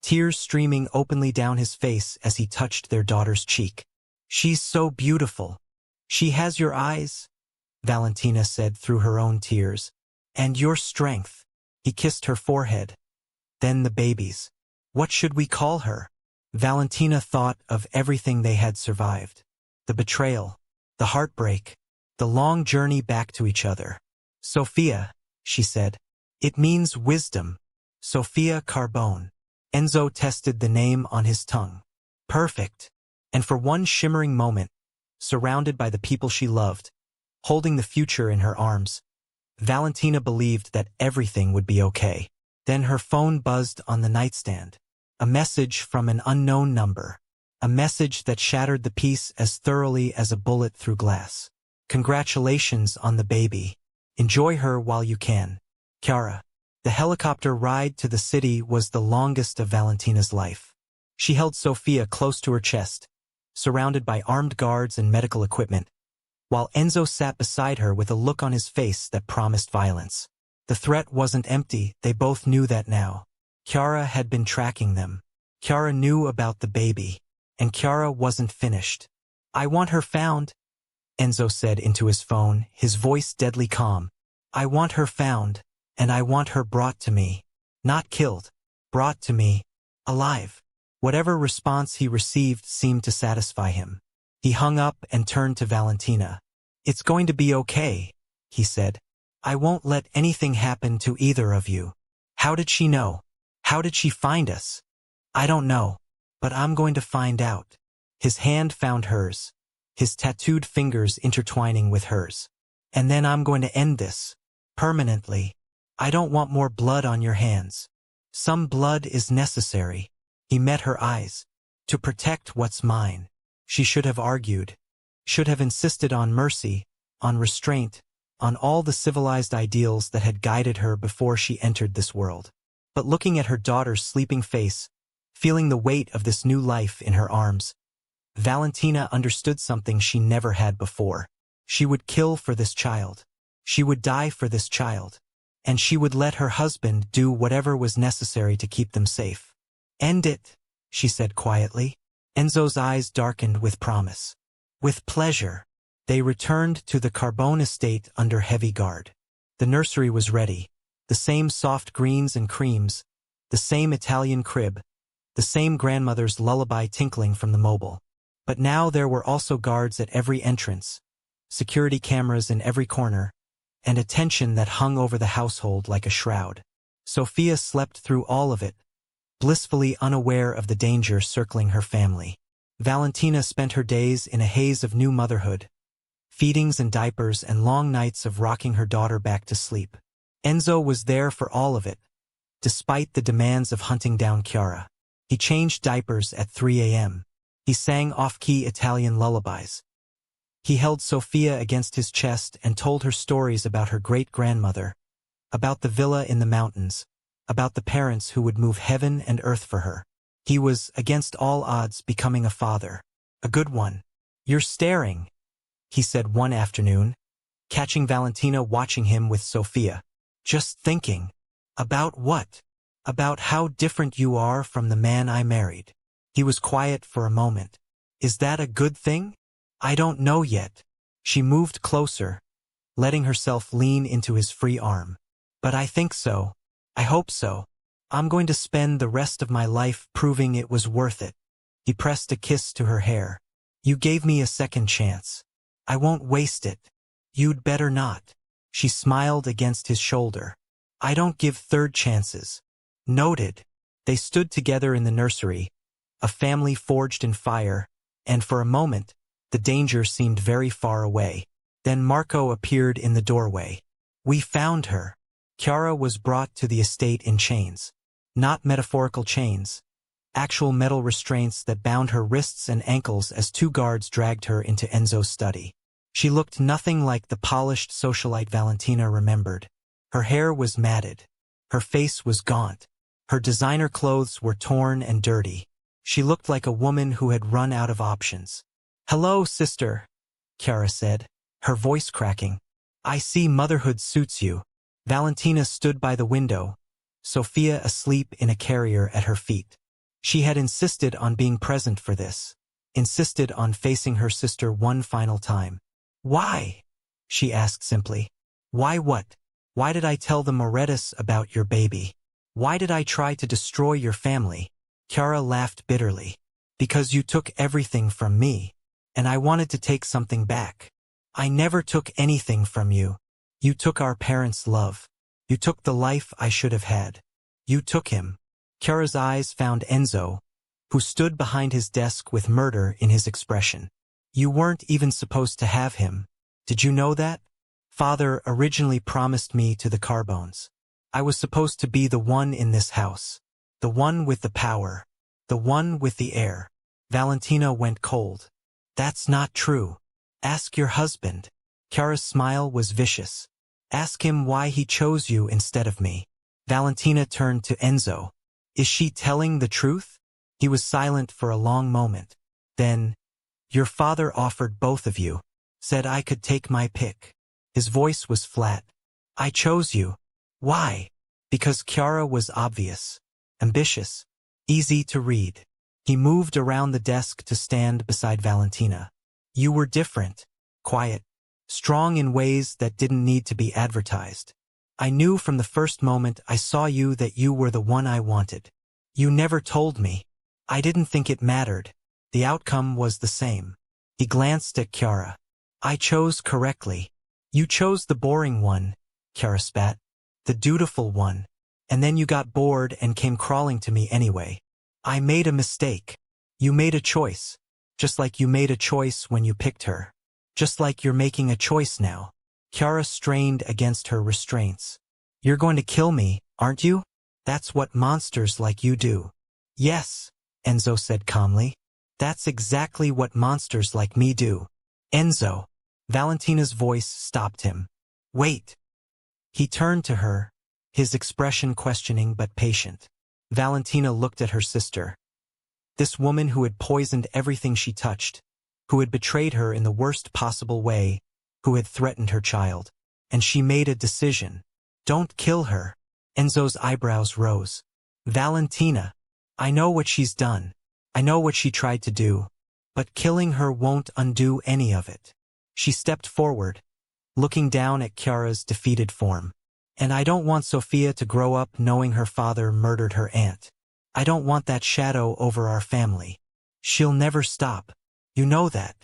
tears streaming openly down his face as he touched their daughter's cheek. She's so beautiful. She has your eyes, Valentina said through her own tears. And your strength. He kissed her forehead. Then the babies. What should we call her? Valentina thought of everything they had survived. The betrayal, the heartbreak, the long journey back to each other. Sophia, she said. It means wisdom. Sophia Carbone. Enzo tested the name on his tongue. Perfect. And for one shimmering moment, surrounded by the people she loved, holding the future in her arms, Valentina believed that everything would be okay. Then her phone buzzed on the nightstand. A message from an unknown number. A message that shattered the peace as thoroughly as a bullet through glass. Congratulations on the baby. Enjoy her while you can. Chiara. The helicopter ride to the city was the longest of Valentina's life. She held Sophia close to her chest, surrounded by armed guards and medical equipment, while Enzo sat beside her with a look on his face that promised violence. The threat wasn't empty, they both knew that now. Chiara had been tracking them. Chiara knew about the baby. And Chiara wasn't finished. I want her found, Enzo said into his phone, his voice deadly calm. I want her found, and I want her brought to me. Not killed. Brought to me. Alive. Whatever response he received seemed to satisfy him. He hung up and turned to Valentina. It's going to be okay, he said. I won't let anything happen to either of you. How did she know? How did she find us? I don't know, but I'm going to find out. His hand found hers, his tattooed fingers intertwining with hers. And then I'm going to end this. Permanently. I don't want more blood on your hands. Some blood is necessary. He met her eyes. To protect what's mine. She should have argued. Should have insisted on mercy, on restraint, on all the civilized ideals that had guided her before she entered this world. But looking at her daughter's sleeping face, feeling the weight of this new life in her arms, Valentina understood something she never had before. She would kill for this child. She would die for this child. And she would let her husband do whatever was necessary to keep them safe. End it, she said quietly. Enzo's eyes darkened with promise. With pleasure. They returned to the Carbone estate under heavy guard. The nursery was ready. The same soft greens and creams, the same Italian crib, the same grandmother's lullaby tinkling from the mobile. But now there were also guards at every entrance, security cameras in every corner, and a tension that hung over the household like a shroud. Sophia slept through all of it, blissfully unaware of the danger circling her family. Valentina spent her days in a haze of new motherhood, feedings and diapers and long nights of rocking her daughter back to sleep. Enzo was there for all of it, despite the demands of hunting down Chiara. He changed diapers at 3 a.m. He sang off-key Italian lullabies. He held Sophia against his chest and told her stories about her great-grandmother, about the villa in the mountains, about the parents who would move heaven and earth for her. He was, against all odds, becoming a father. A good one. You're staring, he said one afternoon, catching Valentina watching him with Sophia. Just thinking. About what? About how different you are from the man I married. He was quiet for a moment. Is that a good thing? I don't know yet. She moved closer, letting herself lean into his free arm. But I think so. I hope so. I'm going to spend the rest of my life proving it was worth it. He pressed a kiss to her hair. You gave me a second chance. I won't waste it. You'd better not. She smiled against his shoulder. I don't give third chances. Noted. They stood together in the nursery, a family forged in fire, and for a moment, the danger seemed very far away. Then Marco appeared in the doorway. We found her. Chiara was brought to the estate in chains. Not metaphorical chains. Actual metal restraints that bound her wrists and ankles as two guards dragged her into Enzo's study. She looked nothing like the polished socialite Valentina remembered. Her hair was matted. Her face was gaunt. Her designer clothes were torn and dirty. She looked like a woman who had run out of options. Hello, sister, Chiara said, her voice cracking. I see motherhood suits you. Valentina stood by the window, Sophia asleep in a carrier at her feet. She had insisted on being present for this, insisted on facing her sister one final time. Why? She asked simply. Why what? Why did I tell the Morettas about your baby? Why did I try to destroy your family? Chiara laughed bitterly. Because you took everything from me, and I wanted to take something back. I never took anything from you. You took our parents' love. You took the life I should have had. You took him. Chiara's eyes found Enzo, who stood behind his desk with murder in his expression. You weren't even supposed to have him. Did you know that? Father originally promised me to the Carbones. I was supposed to be the one in this house. The one with the power. The one with the heir. Valentina went cold. That's not true. Ask your husband. Chiara's smile was vicious. Ask him why he chose you instead of me. Valentina turned to Enzo. Is she telling the truth? He was silent for a long moment. Then, your father offered both of you. Said I could take my pick. His voice was flat. I chose you. Why? Because Chiara was obvious. Ambitious. Easy to read. He moved around the desk to stand beside Valentina. You were different. Quiet. Strong in ways that didn't need to be advertised. I knew from the first moment I saw you that you were the one I wanted. You never told me. I didn't think it mattered. The outcome was the same. He glanced at Chiara. I chose correctly. You chose the boring one, Chiara spat. The dutiful one. And then you got bored and came crawling to me anyway. I made a mistake. You made a choice. Just like you made a choice when you picked her. Just like you're making a choice now. Chiara strained against her restraints. You're going to kill me, aren't you? That's what monsters like you do. Yes, Enzo said calmly. That's exactly what monsters like me do. Enzo. Valentina's voice stopped him. Wait. He turned to her, his expression questioning but patient. Valentina looked at her sister. This woman who had poisoned everything she touched, who had betrayed her in the worst possible way, who had threatened her child. And she made a decision. Don't kill her. Enzo's eyebrows rose. Valentina. I know what she's done. I know what she tried to do. But killing her won't undo any of it. She stepped forward, looking down at Chiara's defeated form. And I don't want Sofia to grow up knowing her father murdered her aunt. I don't want that shadow over our family. She'll never stop. You know that.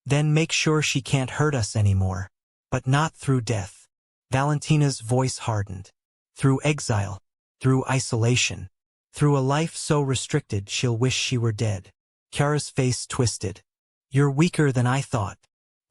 Then make sure she can't hurt us anymore. But not through death. Valentina's voice hardened. Through exile. Through isolation. Through a life so restricted she'll wish she were dead. Chiara's face twisted. You're weaker than I thought.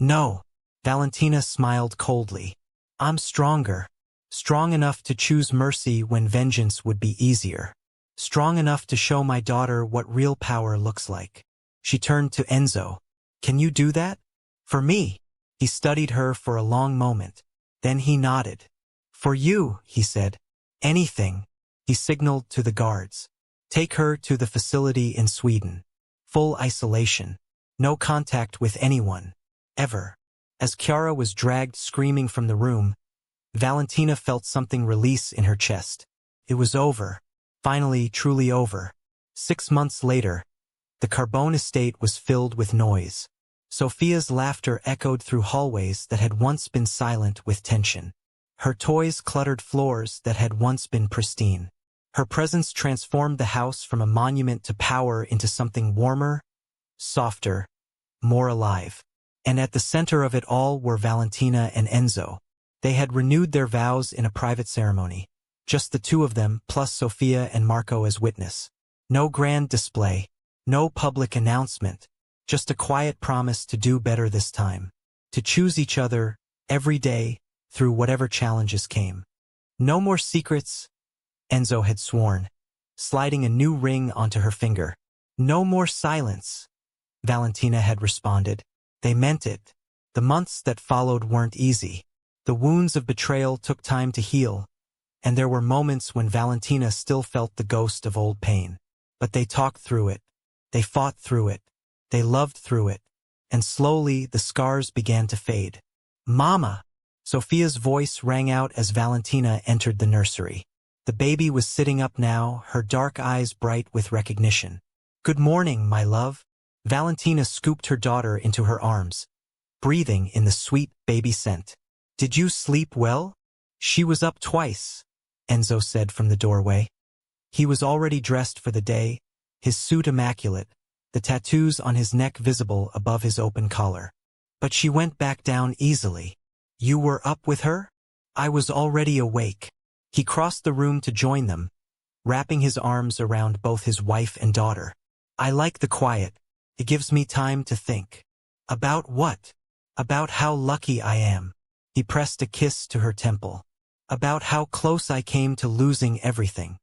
No. Valentina smiled coldly. I'm stronger. Strong enough to choose mercy when vengeance would be easier. Strong enough to show my daughter what real power looks like. She turned to Enzo. Can you do that? For me. He studied her for a long moment. Then he nodded. For you, he said. Anything. He signaled to the guards. Take her to the facility in Sweden. Full isolation. No contact with anyone. Ever. As Chiara was dragged screaming from the room, Valentina felt something release in her chest. It was over. Finally, truly over. 6 months later, the Carbone estate was filled with noise. Sofia's laughter echoed through hallways that had once been silent with tension. Her toys cluttered floors that had once been pristine. Her presence transformed the house from a monument to power into something warmer, softer, more alive. And at the center of it all were Valentina and Enzo. They had renewed their vows in a private ceremony. Just the two of them, plus Sofia and Marco as witness. No grand display. No public announcement. Just a quiet promise to do better this time. To choose each other, every day, through whatever challenges came. No more secrets, Enzo had sworn, sliding a new ring onto her finger. No more silence, Valentina had responded. They meant it. The months that followed weren't easy. The wounds of betrayal took time to heal, and there were moments when Valentina still felt the ghost of old pain. But they talked through it. They fought through it. They loved through it. And slowly the scars began to fade. Mama! Sofia's voice rang out as Valentina entered the nursery. The baby was sitting up now, her dark eyes bright with recognition. Good morning, my love. Valentina scooped her daughter into her arms, breathing in the sweet baby scent. Did you sleep well? She was up twice, Enzo said from the doorway. He was already dressed for the day, his suit immaculate, the tattoos on his neck visible above his open collar. But she went back down easily. You were up with her? I was already awake. He crossed the room to join them, wrapping his arms around both his wife and daughter. I like the quiet. It gives me time to think. About what? About how lucky I am. He pressed a kiss to her temple. About how close I came to losing everything.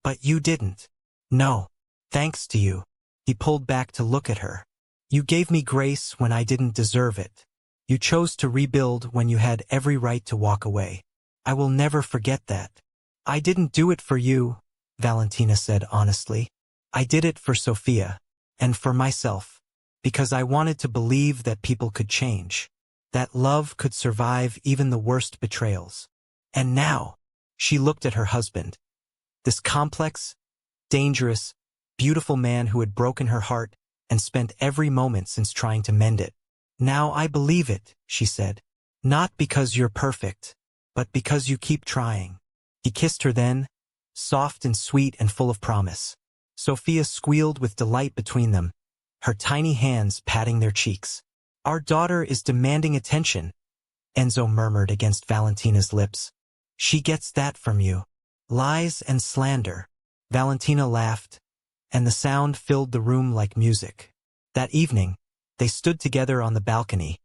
But you didn't. No. Thanks to you. He pulled back to look at her. You gave me grace when I didn't deserve it. You chose to rebuild when you had every right to walk away. I will never forget that. I didn't do it for you, Valentina said honestly. I did it for Sofia. And for myself. Because I wanted to believe that people could change. That love could survive even the worst betrayals. And now, she looked at her husband. This complex, dangerous, beautiful man who had broken her heart and spent every moment since trying to mend it. Now I believe it, she said. Not because you're perfect, but because you keep trying. He kissed her then, soft and sweet and full of promise. Sofia squealed with delight between them, her tiny hands patting their cheeks. Our daughter is demanding attention, Enzo murmured against Valentina's lips. She gets that from you. Lies and slander. Valentina laughed, and the sound filled the room like music. That evening, they stood together on the balcony,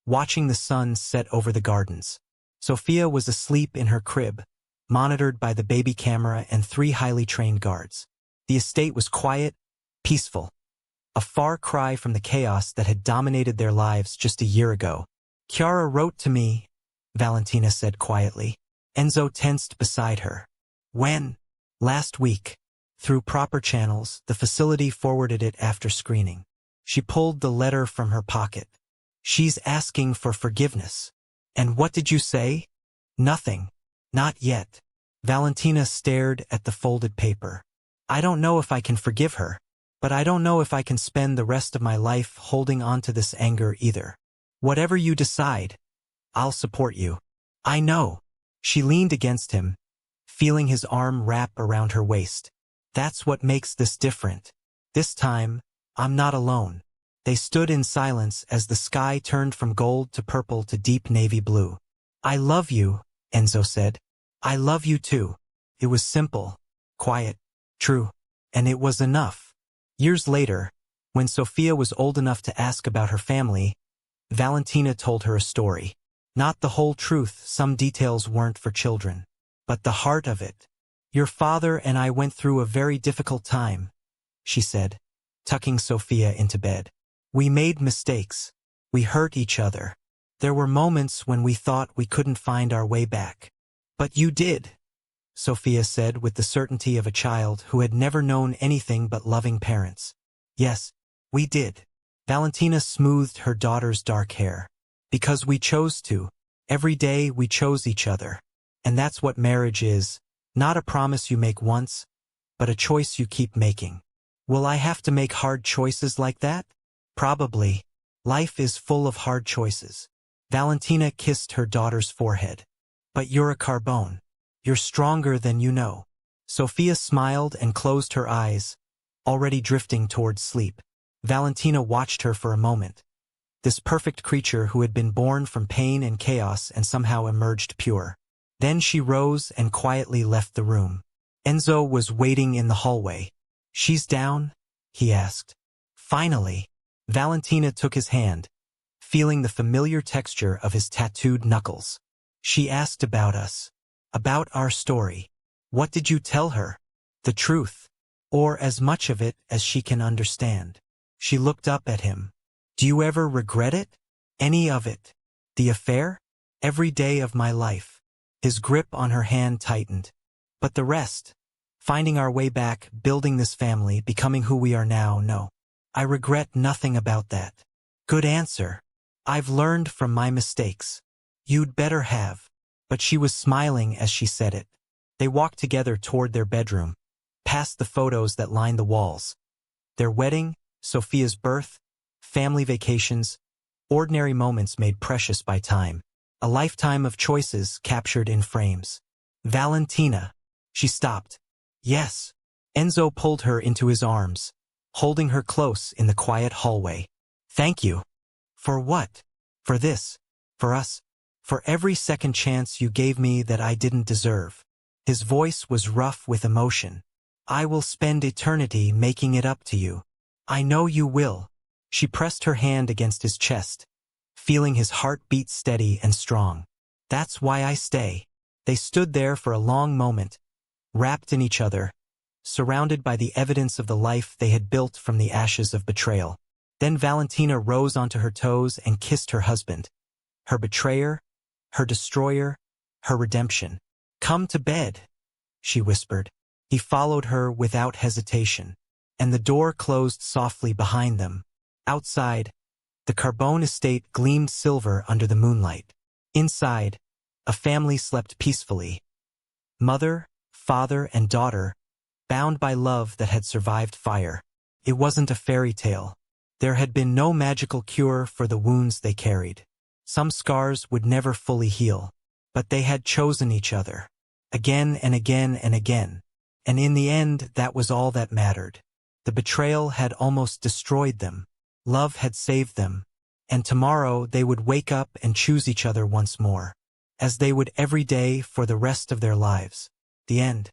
watching the sun set over the gardens. Sophia was asleep in her crib, monitored by the baby camera and 3 highly trained guards. The estate was quiet, peaceful, a far cry from the chaos that had dominated their lives just a year ago. Chiara wrote to me, Valentina said quietly. Enzo tensed beside her. When? Last week. Through proper channels, the facility forwarded it after screening. She pulled the letter from her pocket. She's asking for forgiveness. And what did you say? Nothing. Not yet. Valentina stared at the folded paper. I don't know if I can forgive her, but I don't know if I can spend the rest of my life holding on to this anger either. Whatever you decide, I'll support you. I know. She leaned against him, feeling his arm wrap around her waist. That's what makes this different. This time, I'm not alone. They stood in silence as the sky turned from gold to purple to deep navy blue. I love you, Enzo said. I love you too. It was simple, quiet, true, and it was enough. Years later, when Sophia was old enough to ask about her family, Valentina told her a story. Not the whole truth, some details weren't for children, but the heart of it. Your father and I went through a very difficult time, she said, tucking Sophia into bed. We made mistakes. We hurt each other. There were moments when we thought we couldn't find our way back. But you did, Sophia said with the certainty of a child who had never known anything but loving parents. Yes, we did. Valentina smoothed her daughter's dark hair. Because we chose to. Every day we chose each other. And that's what marriage is. Not a promise you make once, but a choice you keep making. Will I have to make hard choices like that? Probably. Life is full of hard choices. Valentina kissed her daughter's forehead. But you're a carbone. You're stronger than you know. Sophia smiled and closed her eyes, already drifting towards sleep. Valentina watched her for a moment. This perfect creature who had been born from pain and chaos and somehow emerged pure. Then she rose and quietly left the room. Enzo was waiting in the hallway. She's down? He asked. Finally. Valentina took his hand, feeling the familiar texture of his tattooed knuckles. She asked about us. About our story. What did you tell her? The truth. Or as much of it as she can understand. She looked up at him. Do you ever regret it? Any of it? The affair? Every day of my life. His grip on her hand tightened. But the rest? Finding our way back, building this family, becoming who we are now, no. I regret nothing about that. Good answer. I've learned from my mistakes. You'd better have. But she was smiling as she said it. They walked together toward their bedroom, past the photos that lined the walls. Their wedding, Sophia's birth, family vacations, ordinary moments made precious by time. A lifetime of choices captured in frames. Valentina. She stopped. Yes. Enzo pulled her into his arms, holding her close in the quiet hallway. Thank you. For what? For this. For us. For every second chance you gave me that I didn't deserve. His voice was rough with emotion. I will spend eternity making it up to you. I know you will. She pressed her hand against his chest, feeling his heart beat steady and strong. That's why I stay. They stood there for a long moment, wrapped in each other, surrounded by the evidence of the life they had built from the ashes of betrayal. Then Valentina rose onto her toes and kissed her husband. Her betrayer, her destroyer, her redemption. Come to bed, she whispered. He followed her without hesitation, and the door closed softly behind them. Outside, the Carbone estate gleamed silver under the moonlight. Inside, a family slept peacefully. Mother, father, and daughter, bound by love that had survived fire. It wasn't a fairy tale. There had been no magical cure for the wounds they carried. Some scars would never fully heal. But they had chosen each other. Again and again and again. And in the end, that was all that mattered. The betrayal had almost destroyed them. Love had saved them. and tomorrow they would wake up and choose each other once more, as they would every day for the rest of their lives. The end.